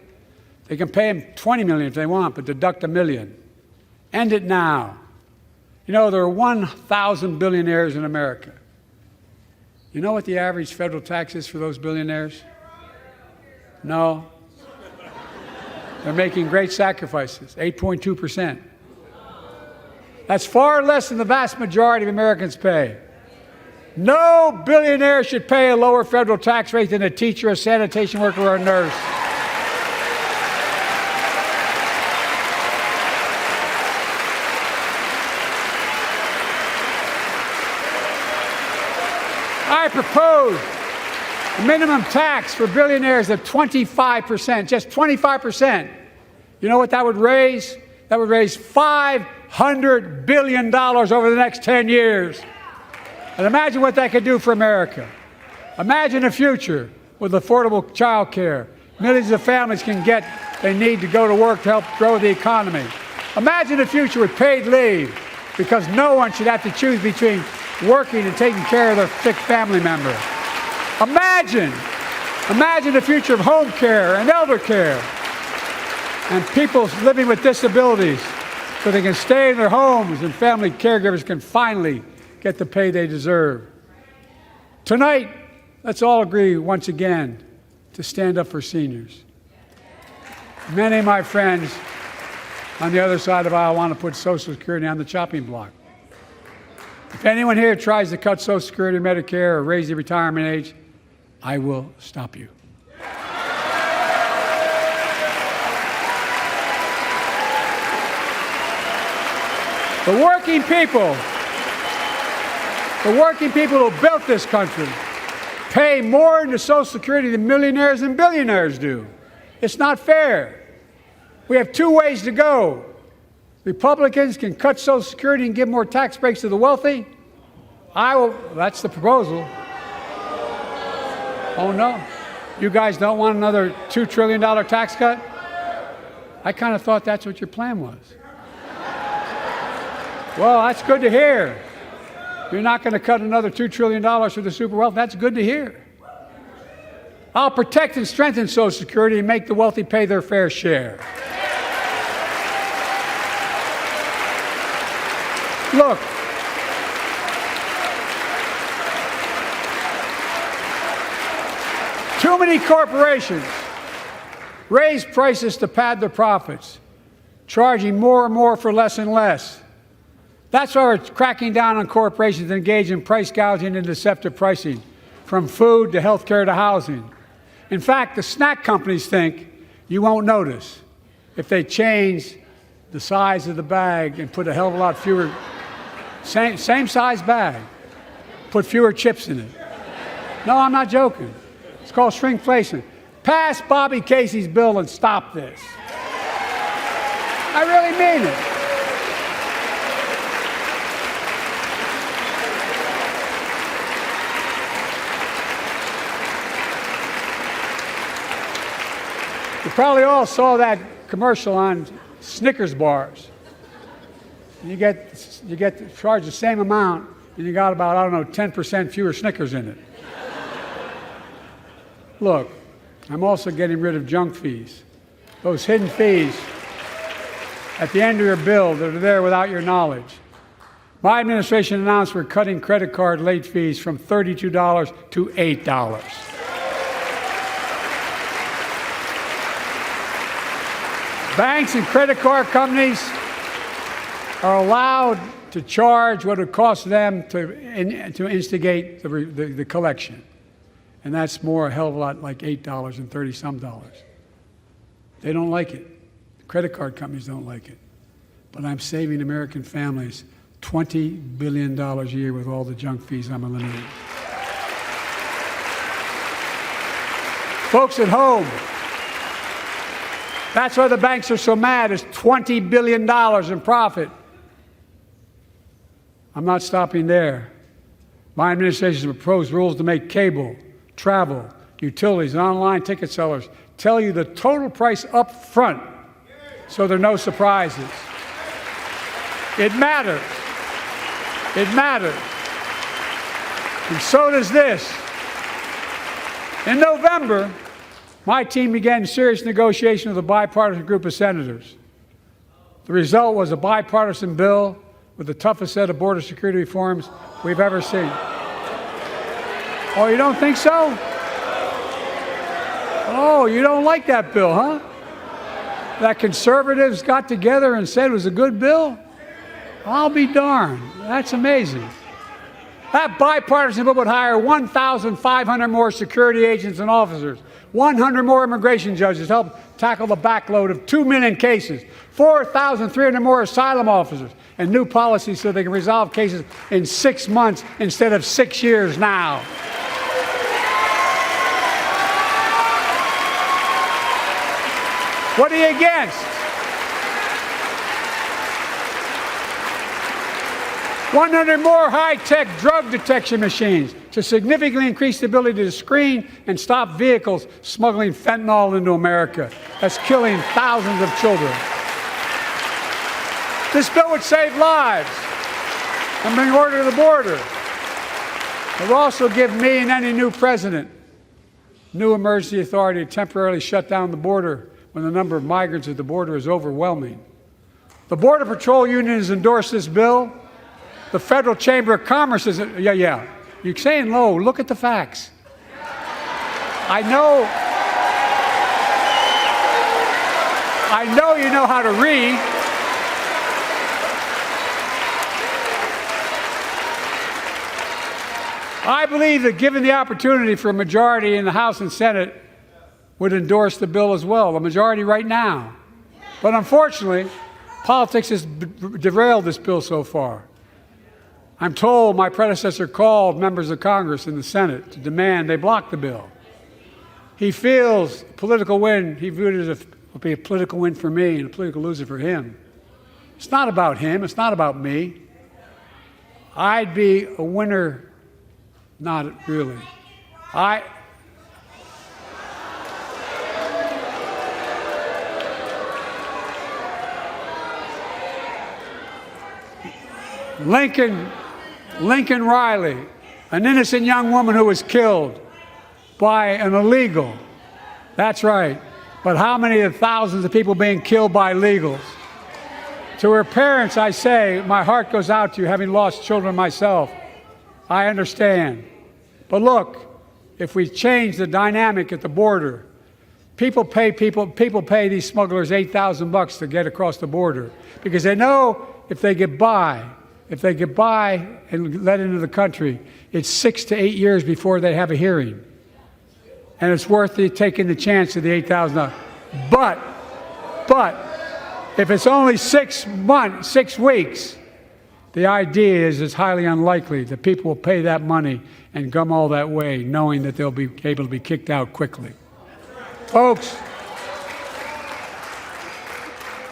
They can pay them $20 million if they want, but deduct $1 million. End it now. You know, there are 1,000 billionaires in America. You know what the average federal tax is for those billionaires? No. They're making great sacrifices, 8.2%. That's far less than the vast majority of Americans pay. No billionaire should pay a lower federal tax rate than a teacher, a sanitation worker, or a nurse. I propose a minimum tax for billionaires of 25%, just 25%. You know what that would raise? That would raise $500 billion over the next 10 years. And imagine what that could do for America. Imagine a future with affordable child care. Millions of families can get they need to go to work to help grow the economy. Imagine a future with paid leave, because no one should have to choose between working and taking care of their sick family member. Imagine the future of home care and elder care and people living with disabilities so they can stay in their homes and family caregivers can finally get the pay they deserve. Tonight, let's all agree once again to stand up for seniors. Many of my friends on the other side of the aisle want to put Social Security on the chopping block. If anyone here tries to cut Social Security or Medicare or raise the retirement age, I will stop you. The working people who built this country pay more into Social Security than millionaires and billionaires do. It's not fair. We have two ways to go. Republicans can cut Social Security and give more tax breaks to the wealthy. That's the proposal. Oh no, you guys don't want another $2 trillion tax cut? I kind of thought that's what your plan was. Well, that's good to hear. You're not going to cut another $2 trillion for the super wealthy. That's good to hear. I'll protect and strengthen Social Security and make the wealthy pay their fair share. Look, too many corporations raise prices to pad their profits, charging more and more for less and less. That's why we're cracking down on corporations that engage in price gouging and deceptive pricing, from food to health care to housing. In fact, the snack companies think you won't notice if they change the size of the bag and put a hell of a lot fewer, same size bag, put fewer chips in it. No, I'm not joking. It's called shrinkflation. Pass Bobby Casey's bill and stop this. I really mean it. You probably all saw that commercial on Snickers bars. You get charged the same amount, and you got about, 10% fewer Snickers in it. Look, I'm also getting rid of junk fees. Those hidden fees at the end of your bill that are there without your knowledge. My administration announced we're cutting credit card late fees from $32 to $8. Banks and credit card companies are allowed to charge what it costs them to instigate the collection. And that's more a hell of a lot like $8 and 30-some dollars. They don't like it. Credit card companies don't like it. But I'm saving American families $20 billion a year with all the junk fees I'm eliminating. Folks at home, that's why the banks are so mad. It's $20 billion in profit. I'm not stopping there. My administration has proposed rules to make cable, travel, utilities, and online ticket sellers tell you the total price up front so there are no surprises. It matters. It matters. And so does this. In November, my team began serious negotiation with a bipartisan group of senators. The result was a bipartisan bill with the toughest set of border security reforms we've ever seen. Oh, you don't think so? Oh, you don't like that bill, huh? That conservatives got together and said it was a good bill? I'll be darned. That's amazing. That bipartisan bill would hire 1,500 more security agents and officers, 100 more immigration judges to help tackle the backload of 2 million cases, 4,300 more asylum officers, and new policies so they can resolve cases in 6 months instead of 6 years now. What are you against? 100 more high-tech drug detection machines to significantly increase the ability to screen and stop vehicles smuggling fentanyl into America. That's killing thousands of children. This bill would save lives and bring order to the border. It will also give me and any new president new emergency authority to temporarily shut down the border when the number of migrants at the border is overwhelming. The Border Patrol Union has endorsed this bill. The Federal Chamber of Commerce is, yeah. You're saying low. Look at the facts. I know you know how to read. I believe that given the opportunity for a majority in the House and Senate would endorse the bill as well, a majority right now. But unfortunately, politics has derailed this bill so far. I'm told my predecessor called members of Congress in the Senate to demand they block the bill. He feels a political win, he viewed it as would be a political win for me and a political loser for him. It's not about him, it's not about me. I'd be a winner, not really. Lincoln Riley, an innocent young woman who was killed by an illegal. That's right. But how many of the thousands of people being killed by illegals? To her parents, I say, my heart goes out to you, having lost children myself. I understand. But look, if we change the dynamic at the border, people pay these smugglers $8,000 to get across the border because they know if they get by and let into the country, it's 6 to 8 years before they have a hearing. And it's worth taking the chance of the $8,000. But if it's only 6 weeks, the idea is it's highly unlikely that people will pay that money and come all that way knowing that they'll be able to be kicked out quickly. Folks,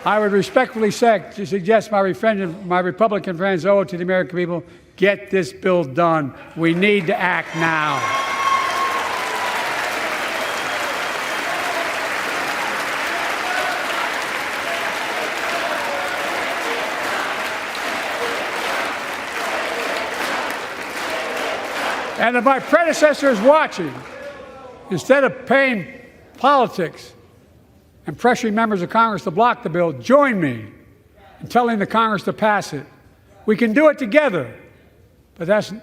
I would respectfully suggest my Republican friends owe it to the American people, get this bill done. We need to act now. And if my predecessor is watching, instead of paying politics and pressuring members of Congress to block the bill, join me and telling the Congress to pass it. We can do it together, but that's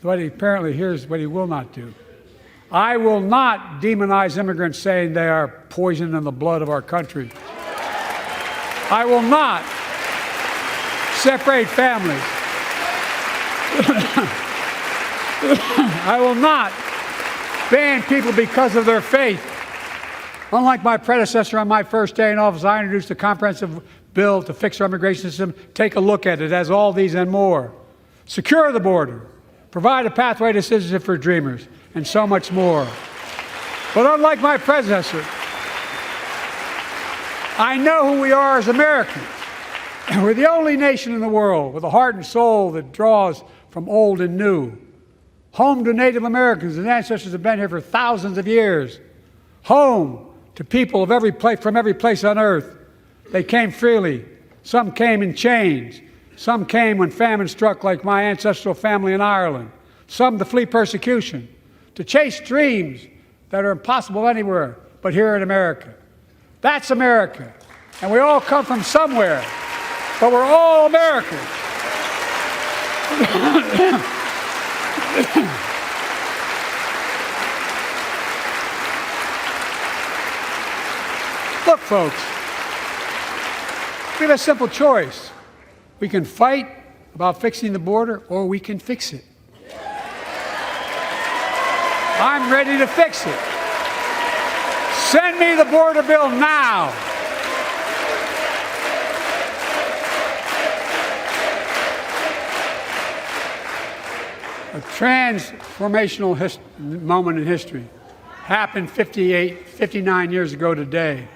what he apparently here's what he will not do. I will not demonize immigrants saying they are poison in the blood of our country. I will not separate families. I will not ban people because of their faith. Unlike my predecessor on my first day in office, I introduced a comprehensive bill to fix our immigration system. Take a look at it. It has all these and more. Secure the border. Provide a pathway to citizenship for dreamers. And so much more. But unlike my predecessor, I know who we are as Americans. And we're the only nation in the world with a heart and soul that draws from old and new. Home to Native Americans, and ancestors have been here for thousands of years. Home to people of from every place on earth. They came freely. Some came in chains. Some came when famine struck, like my ancestral family in Ireland. Some to flee persecution, to chase dreams that are impossible anywhere but here in America. That's America. And we all come from somewhere, but we're all Americans. Look, folks, we have a simple choice. We can fight about fixing the border, or we can fix it. I'm ready to fix it. Send me the border bill now. A transformational moment in history happened 59 years ago today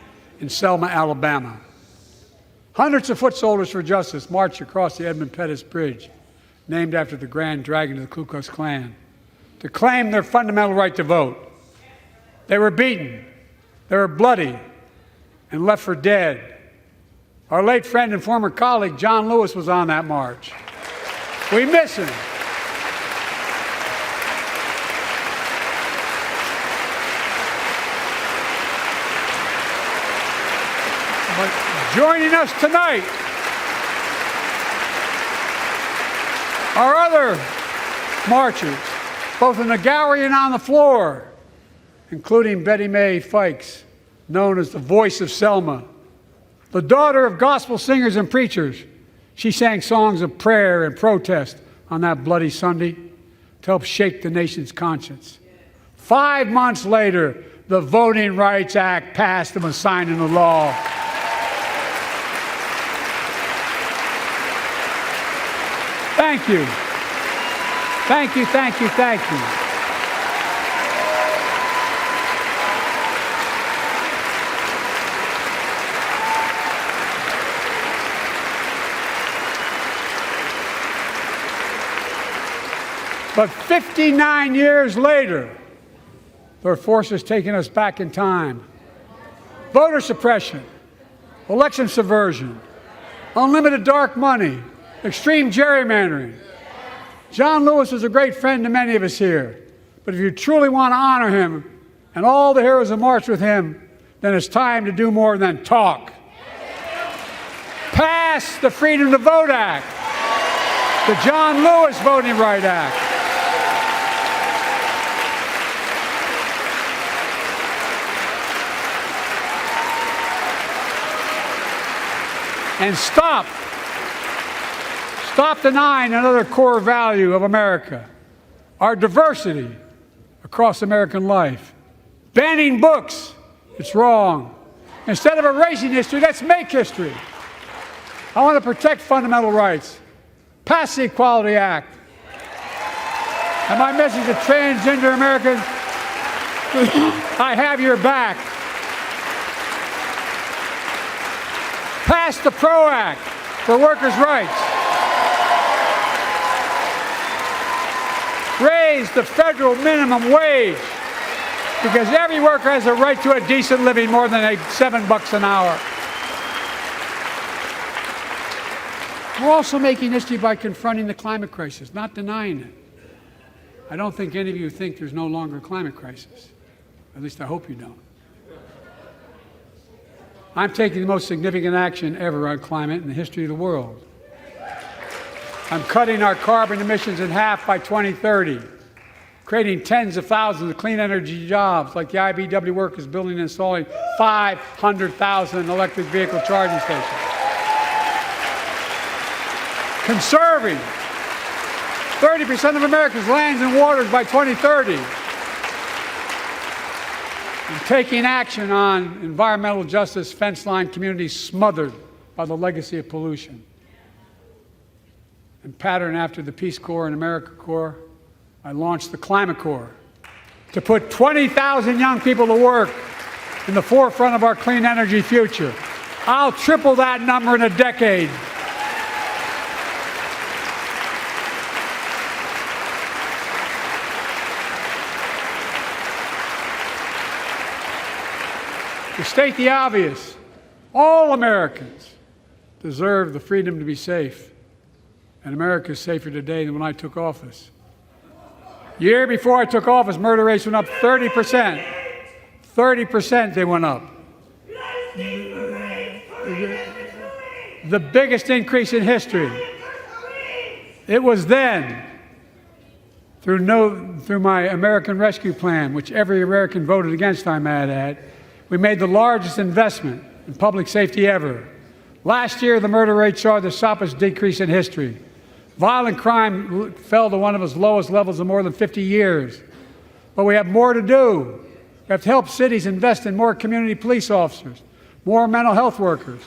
in Selma, Alabama. Hundreds of foot soldiers for justice marched across the Edmund Pettus Bridge, named after the Grand Dragon of the Ku Klux Klan, to claim their fundamental right to vote. They were beaten, they were bloody, and left for dead. Our late friend and former colleague, John Lewis, was on that march. We miss him. But joining us tonight are other marchers, both in the gallery and on the floor, including Betty Mae Fikes, known as the voice of Selma. The daughter of gospel singers and preachers, she sang songs of prayer and protest on that bloody Sunday to help shake the nation's conscience. 5 months later, the Voting Rights Act passed and was signed into law. Thank you. Thank you, thank you, thank you. But 59 years later, there are forces taking us back in time. Voter suppression, election subversion, unlimited dark money, extreme gerrymandering. John Lewis was a great friend to many of us here. But if you truly want to honor him and all the heroes who marched with him, then it's time to do more than talk. Pass the Freedom to Vote Act, the John Lewis Voting Rights Act. And stop denying another core value of America, our diversity across American life. Banning books, it's wrong. Instead of erasing history, let's make history. I want to protect fundamental rights. Pass the Equality Act. And my message to transgender Americans, I have your back. Pass the PRO Act for workers' rights. Raise the federal minimum wage, because every worker has a right to a decent living more than $7 an hour. We're also making history by confronting the climate crisis, not denying it. I don't think any of you think there's no longer a climate crisis. At least I hope you don't. I'm taking the most significant action ever on climate in the history of the world. I'm cutting our carbon emissions in half by 2030, creating tens of thousands of clean energy jobs like the IBEW workers building and installing 500,000 electric vehicle charging stations. Conserving 30% of America's lands and waters by 2030. And taking action on environmental justice fence line communities smothered by the legacy of pollution. And patterned after the Peace Corps and AmeriCorps, I launched the Climate Corps to put 20,000 young people to work in the forefront of our clean energy future. I'll triple that number in a decade. To state the obvious, all Americans deserve the freedom to be safe. And America is safer today than when I took office. Year before I took office, murder rates went up 30%. 30% they went up. The biggest increase in history. It was then, through my American Rescue Plan, which every American voted against, I might add, we made the largest investment in public safety ever. Last year, the murder rate saw the sharpest decrease in history. Violent crime fell to one of its lowest levels in more than 50 years. But we have more to do. We have to help cities invest in more community police officers, more mental health workers,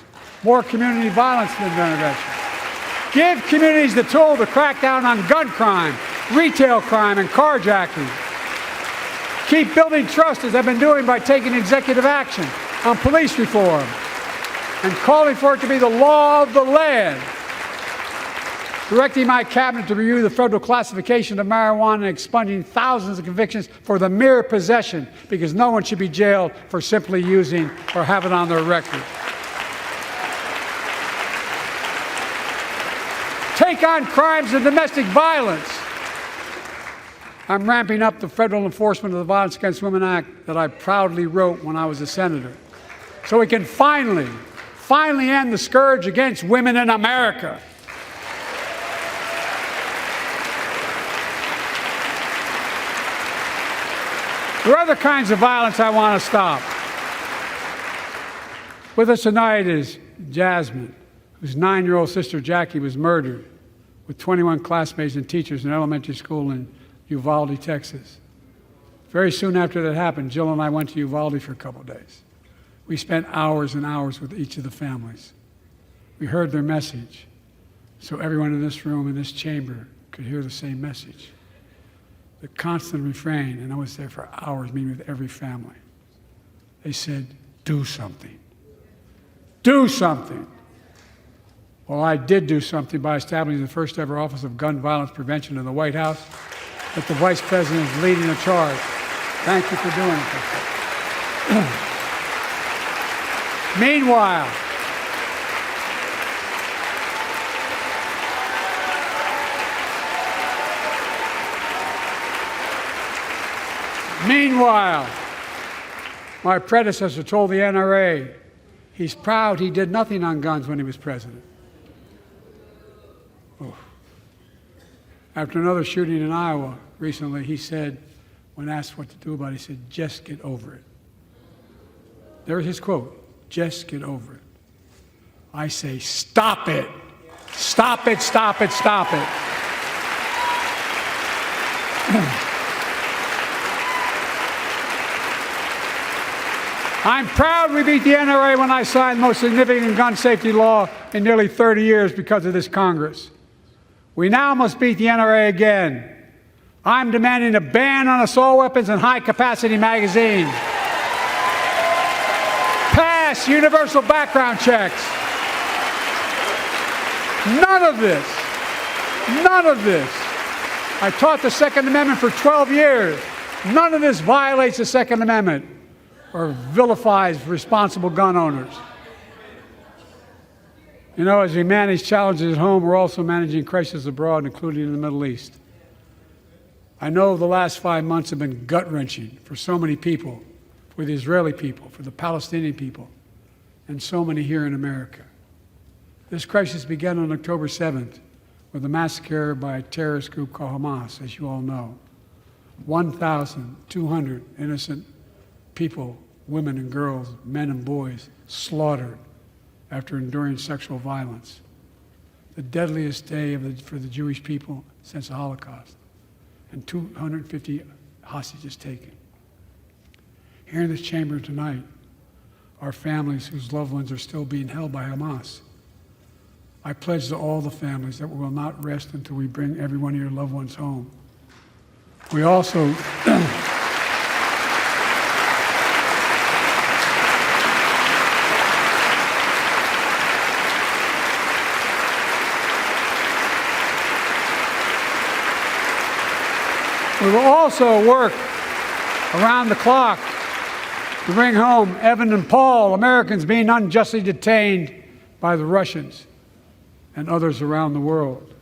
more community violence intervention. Give communities the tool to crack down on gun crime, retail crime, and carjacking. Keep building trust, as I've been doing by taking executive action on police reform and calling for it to be the law of the land. Directing my cabinet to review the federal classification of marijuana and expunging thousands of convictions for the mere possession, because no one should be jailed for simply using or have it on their record. Take on crimes of domestic violence. I'm ramping up the federal enforcement of the Violence Against Women Act that I proudly wrote when I was a senator, so we can finally end the scourge against women in America. There are other kinds of violence I want to stop. With us tonight is Jasmine, whose 9-year-old sister Jackie was murdered with 21 classmates and teachers in elementary school in Uvalde, Texas. Very soon after that happened, Jill and I went to Uvalde for a couple of days. We spent hours and hours with each of the families. We heard their message, so everyone in this room, in this chamber, could hear the same message. The constant refrain, and I was there for hours meeting with every family. They said, do something. Do something. Well, I did do something by establishing the first ever Office of Gun Violence Prevention in the White House, that the Vice President is leading the charge. Thank you for doing it. Meanwhile, my predecessor told the NRA he's proud he did nothing on guns when he was president. Oh. After another shooting in Iowa recently, he said, when asked what to do about it, he said, just get over it. There's his quote, just get over it. I say, stop it. Stop it, stop it, stop it. I'm proud we beat the NRA when I signed the most significant gun safety law in nearly 30 years because of this Congress. We now must beat the NRA again. I'm demanding a ban on assault weapons and high-capacity magazines. Pass universal background checks. None of this. I taught the Second Amendment for 12 years. None of this violates the Second Amendment or vilifies responsible gun owners. You know, as we manage challenges at home, we're also managing crises abroad, including in the Middle East. I know the last 5 months have been gut-wrenching for so many people, for the Israeli people, for the Palestinian people, and so many here in America. This crisis began on October 7th with a massacre by a terrorist group called Hamas, as you all know. 1,200 innocent people, women and girls, men and boys, slaughtered after enduring sexual violence. The deadliest day for the Jewish people since the Holocaust, and 250 hostages taken. Here in this chamber tonight are families whose loved ones are still being held by Hamas. I pledge to all the families that we will not rest until we bring every one of your loved ones home. We also we will also work around the clock to bring home Evan and Paul, Americans being unjustly detained by the Russians and others around the world.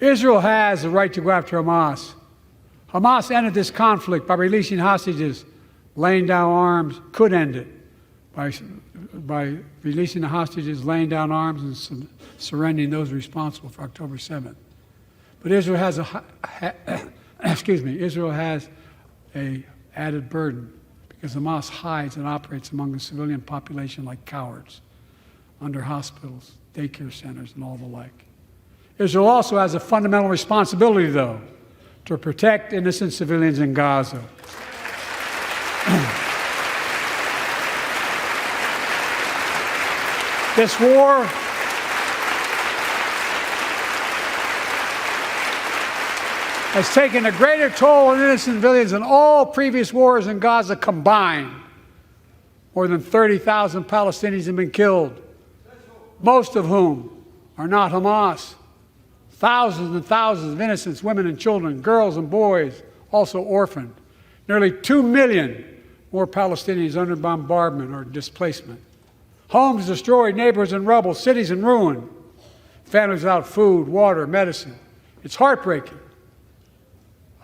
Israel has the right to go after Hamas. Hamas ended this conflict by releasing hostages, laying down arms, could end it by releasing the hostages, laying down arms, and surrendering those responsible for October 7th. But Israel has Israel has an added burden because Hamas hides and operates among the civilian population like cowards, under hospitals, daycare centers, and all the like. Israel also has a fundamental responsibility, though, to protect innocent civilians in Gaza. This war has taken a greater toll on innocent civilians than all previous wars in Gaza combined. More than 30,000 Palestinians have been killed, most of whom are not Hamas. Thousands and thousands of innocent women and children, girls and boys, also orphaned. Nearly 2 million more Palestinians under bombardment or displacement. Homes destroyed, neighborhoods in rubble, cities in ruin. Families without food, water, medicine. It's heartbreaking.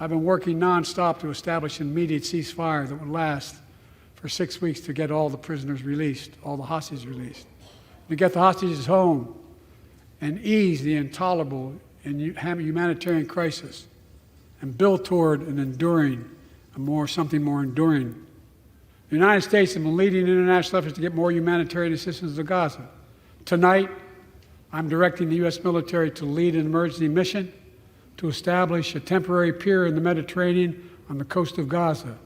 I've been working nonstop to establish an immediate ceasefire that would last for 6 weeks to get all the prisoners released, all the hostages released, to get the hostages home and ease the intolerable and humanitarian crisis and build toward an enduring, something more enduring. The United States has been leading international efforts to get more humanitarian assistance to Gaza. Tonight, I'm directing the U.S. military to lead an emergency mission to establish a temporary pier in the Mediterranean on the coast of Gaza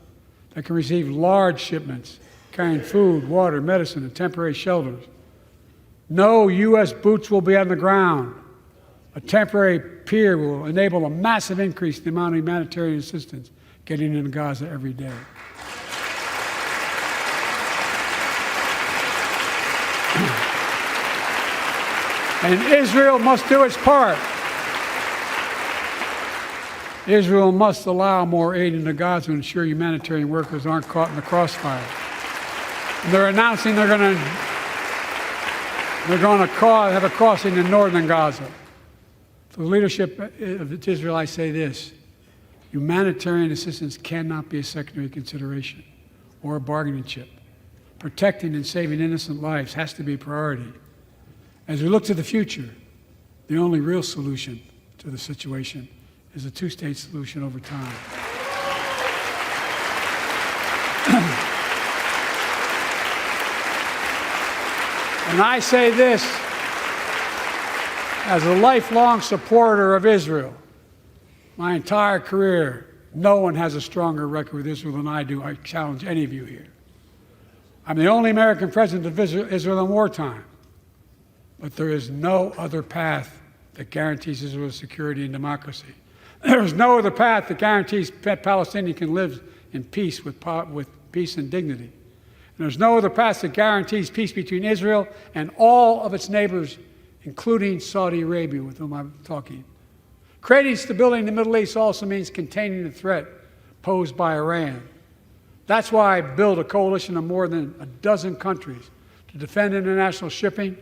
that can receive large shipments carrying food, water, medicine, and temporary shelters. No U.S. boots will be on the ground. A temporary pier will enable a massive increase in the amount of humanitarian assistance getting into Gaza every day. And Israel must do its part. Israel must allow more aid into Gaza to ensure humanitarian workers aren't caught in the crossfire. And they're announcing they're going to have a crossing in northern Gaza. To the leadership of Israel, I say this: humanitarian assistance cannot be a secondary consideration or a bargaining chip. Protecting and saving innocent lives has to be a priority. As we look to the future, the only real solution to the situation is a two-state solution over time. And I say this as a lifelong supporter of Israel. My entire career, no one has a stronger record with Israel than I do. I challenge any of you here. I'm the only American president of Israel in wartime. But there is no other path that guarantees Israel's security and democracy. There is no other path that guarantees Palestinians can live in peace with peace and dignity. And there's no other path that guarantees peace between Israel and all of its neighbors, including Saudi Arabia, with whom I'm talking. Creating stability in the Middle East also means containing the threat posed by Iran. That's why I built a coalition of more than a dozen countries to defend international shipping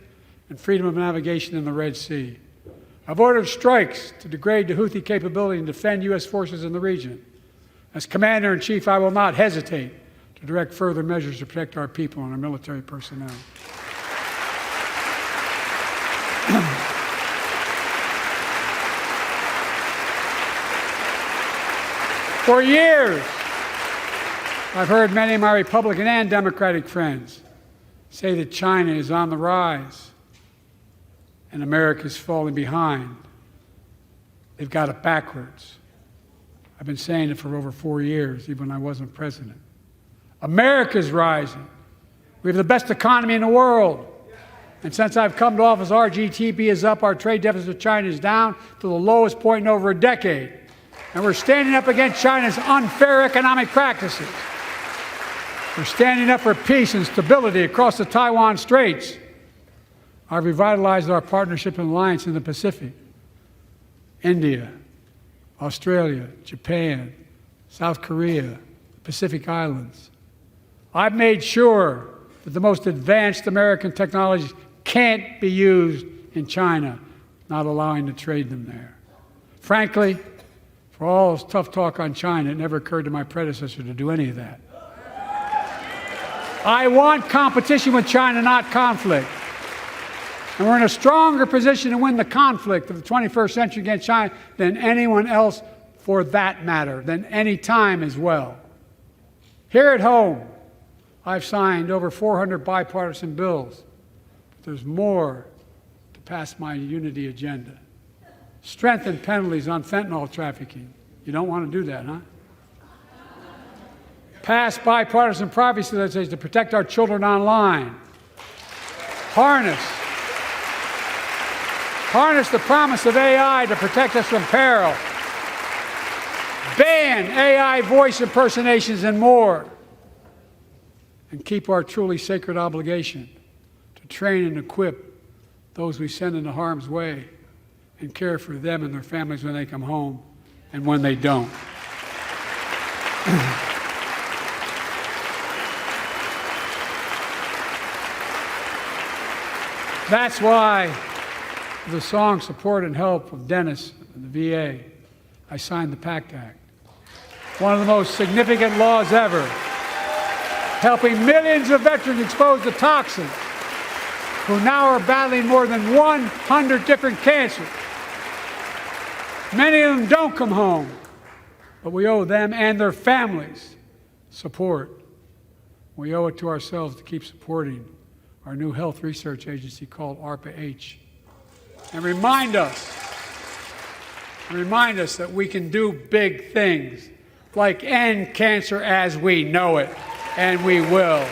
and freedom of navigation in the Red Sea. I've ordered strikes to degrade the Houthi capability and defend U.S. forces in the region. As Commander-in-Chief, I will not hesitate to direct further measures to protect our people and our military personnel. For years, I've heard many of my Republican and Democratic friends say that China is on the rise and America is falling behind. They've got it backwards. I've been saying it for over 4 years, even when I wasn't president. America's rising. We have the best economy in the world. And since I've come to office, our GDP is up, our trade deficit with China is down to the lowest point in over a decade. And we're standing up against China's unfair economic practices. We're standing up for peace and stability across the Taiwan Straits. I've revitalized our partnership and alliance in the Pacific. India, Australia, Japan, South Korea, the Pacific Islands. I've made sure that the most advanced American technologies can't be used in China, not allowing to trade them there. Frankly, for all this tough talk on China, it never occurred to my predecessor to do any of that. I want competition with China, not conflict. And we're in a stronger position to win the conflict of the 21st century against China than anyone else, for that matter, than any time as well. Here at home, I've signed over 400 bipartisan bills. But there's more to pass my unity agenda. Strengthen penalties on fentanyl trafficking. You don't want to do that, huh? Pass bipartisan privacy legislation to protect our children online. Harness the promise of AI to protect us from peril. Ban AI voice impersonations and more. And keep our truly sacred obligation to train and equip those we send into harm's way and care for them and their families when they come home and when they don't. That's why the song Support and Help of Dennis and the VA, I signed the PACT Act. One of the most significant laws ever, helping millions of veterans exposed to toxins who now are battling more than 100 different cancers. Many of them don't come home, but we owe them and their families support. We owe it to ourselves to keep supporting our new health research agency called ARPA-H. And remind us that we can do big things, like end cancer as we know it, and we will.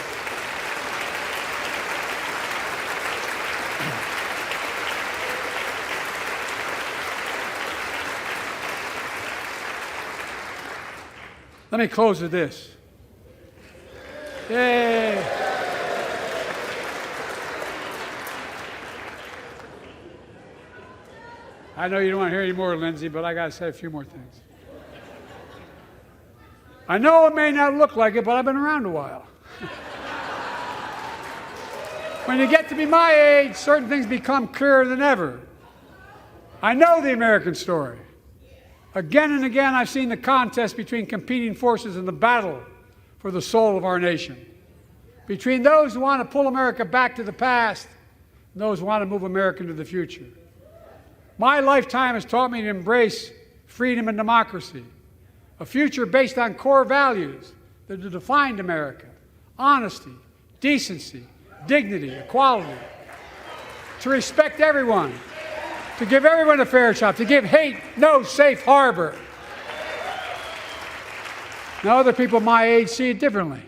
Let me close with this. Yay! I know you don't want to hear any more, Lindsay, but I got to say a few more things. I know it may not look like it, but I've been around a while. When you get to be my age, certain things become clearer than ever. I know the American story. Again and again, I've seen the contest between competing forces in the battle for the soul of our nation. Between those who want to pull America back to the past and those who want to move America into the future. My lifetime has taught me to embrace freedom and democracy, a future based on core values that have defined America: honesty, decency, dignity, equality, to respect everyone, to give everyone a fair shot, to give hate no safe harbor. Now, other people my age see it differently.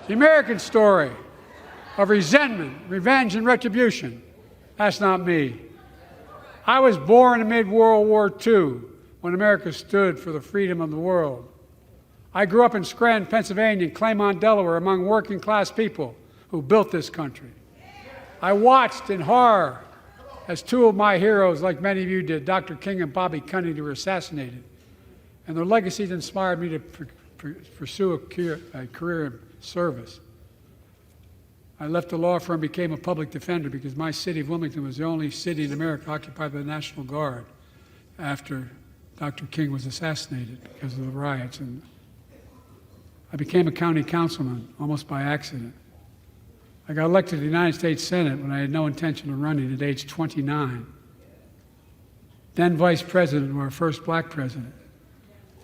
The American story of resentment, revenge, and retribution, that's not me. I was born amid World War II, when America stood for the freedom of the world. I grew up in Scranton, Pennsylvania, and Claymont, Delaware, among working-class people who built this country. I watched in horror as two of my heroes, like many of you did, Dr. King and Bobby Kennedy, were assassinated. And their legacies inspired me to pursue a career in service. I left the law firm and became a public defender because my city of Wilmington was the only city in America occupied by the National Guard after Dr. King was assassinated because of the riots. And I became a county councilman almost by accident. I got elected to the United States Senate when I had no intention of running at age 29. Then Vice President, or our first black president.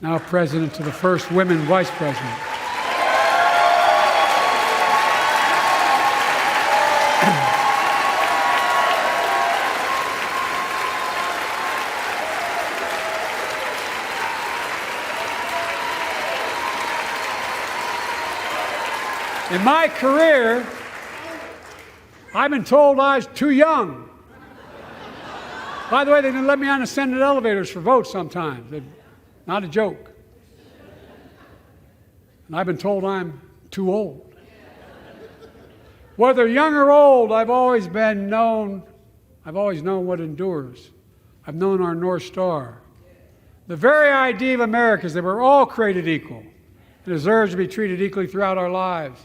now President, to the first women Vice President. In my career, I've been told I was too young. By the way, they didn't let me on the Senate elevators for votes sometimes. Not a joke. And I've been told I'm too old. Whether young or old, I've always known what endures. I've known our North Star. The very idea of America is that we're all created equal and deserve to be treated equally throughout our lives.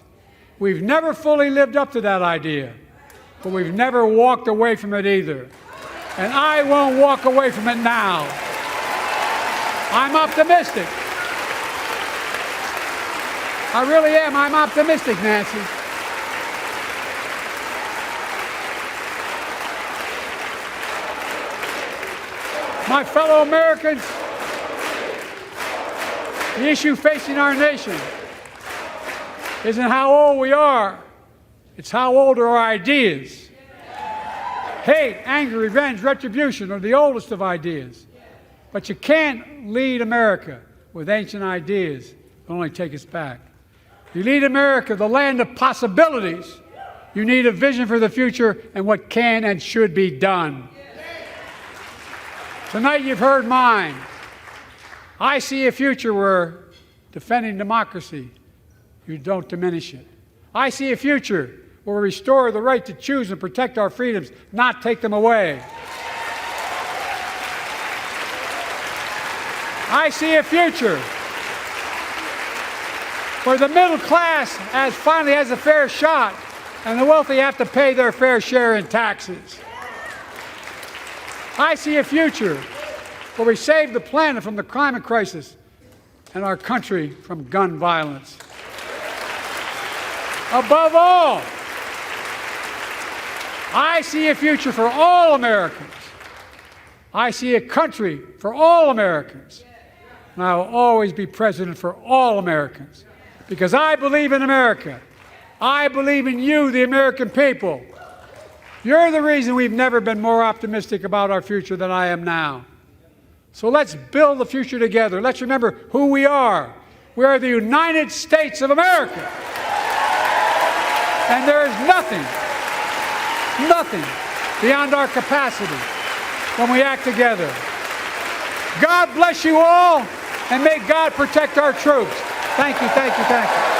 We've never fully lived up to that idea, but we've never walked away from it either. And I won't walk away from it now. I'm optimistic. I really am. I'm optimistic, Nancy. My fellow Americans, the issue facing our nation isn't how old we are, it's how old are our ideas. Hate, anger, revenge, retribution are the oldest of ideas. But you can't lead America with ancient ideas that only take us back. You lead America, the land of possibilities. You need a vision for the future and what can and should be done. Tonight you've heard mine. I see a future where defending democracy, you don't diminish it. I see a future where we restore the right to choose and protect our freedoms, not take them away. I see a future where the middle class finally has a fair shot and the wealthy have to pay their fair share in taxes. I see a future where we save the planet from the climate crisis and our country from gun violence. Above all, I see a future for all Americans. I see a country for all Americans. And I will always be president for all Americans because I believe in America. I believe in you, the American people. You're the reason we've never been more optimistic about our future than I am now. So let's build the future together. Let's remember who we are. We are the United States of America. And there is nothing beyond our capacity when we act together. God bless you all, and may God protect our troops. Thank you, thank you, thank you.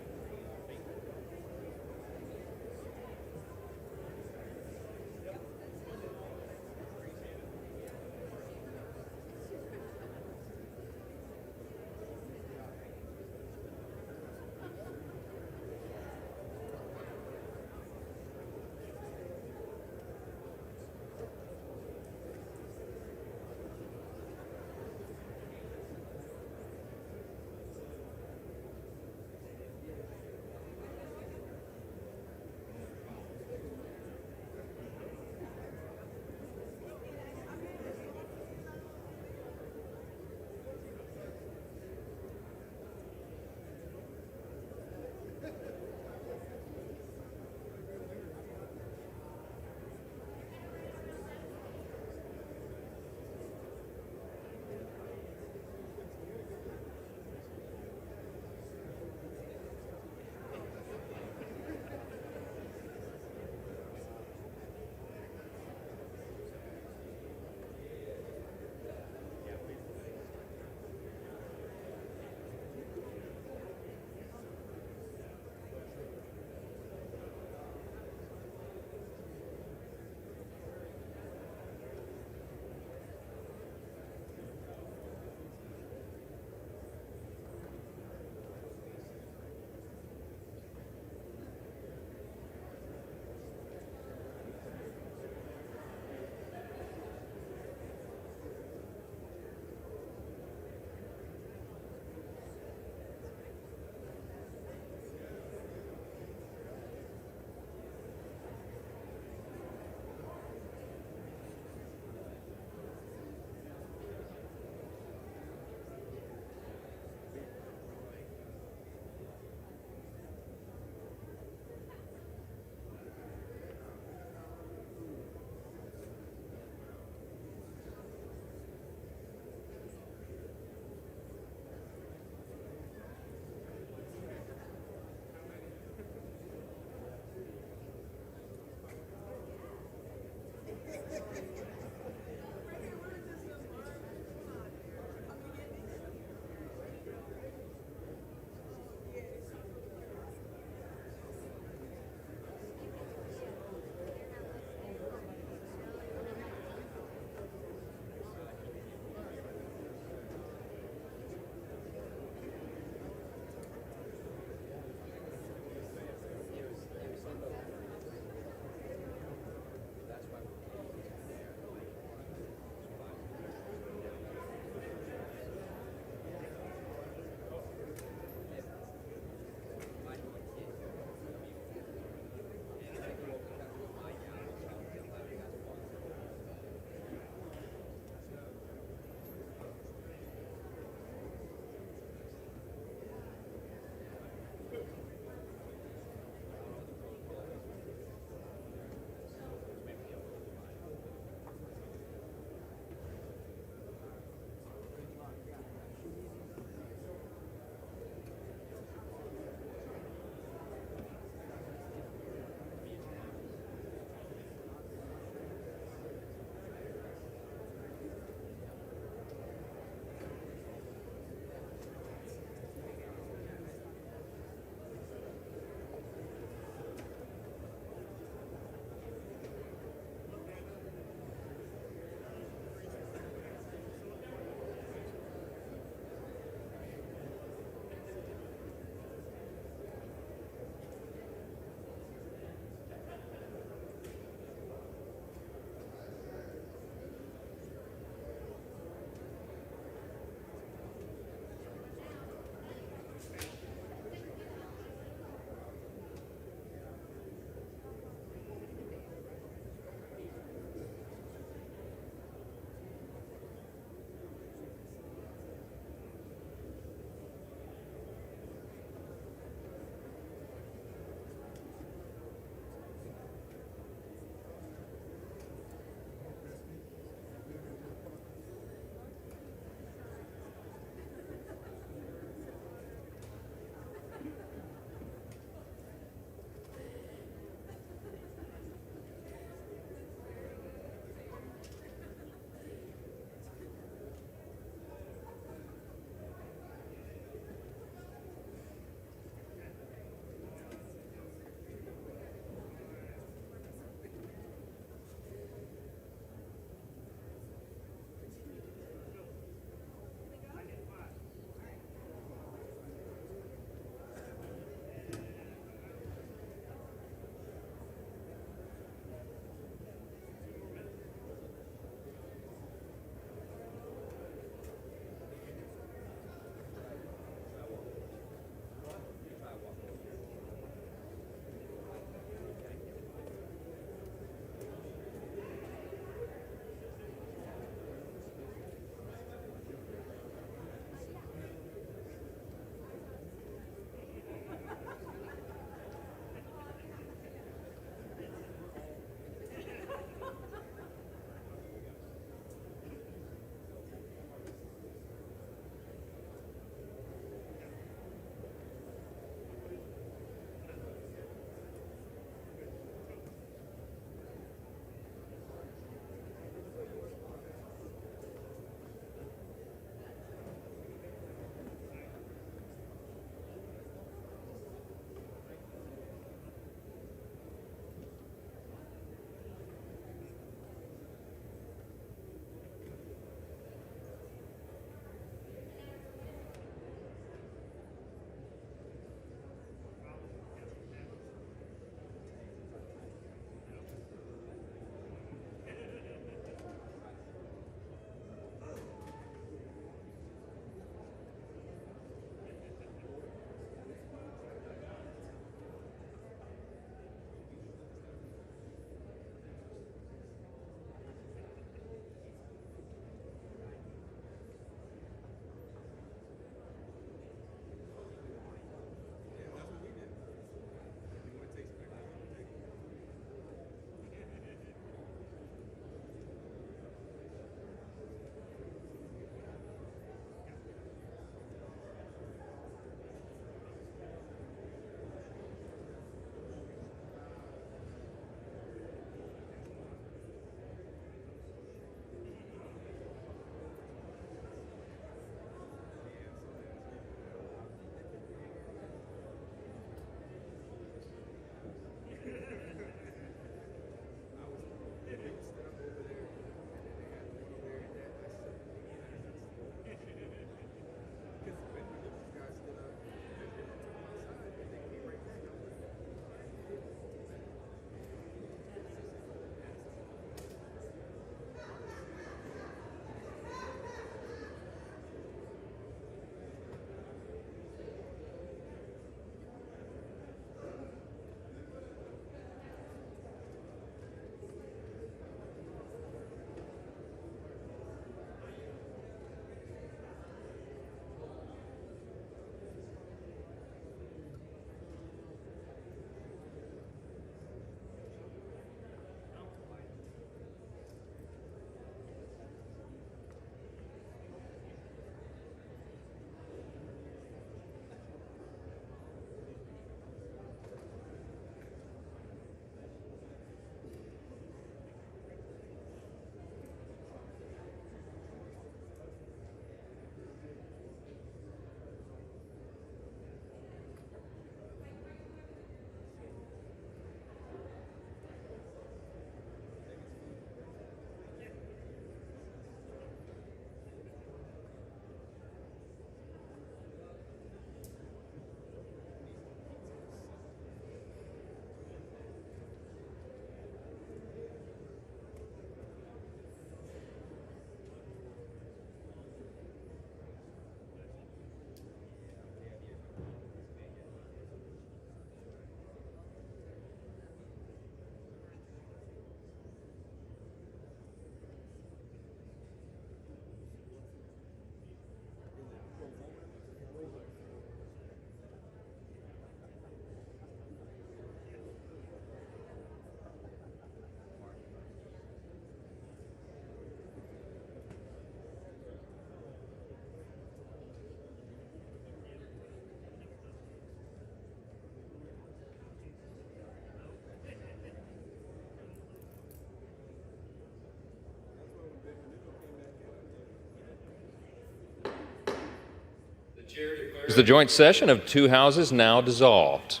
The joint session of two houses now dissolved.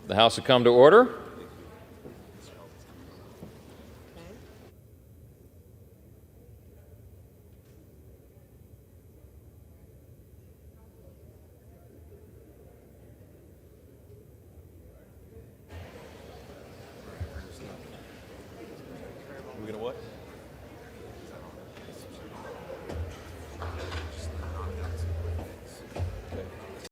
The House will come to order.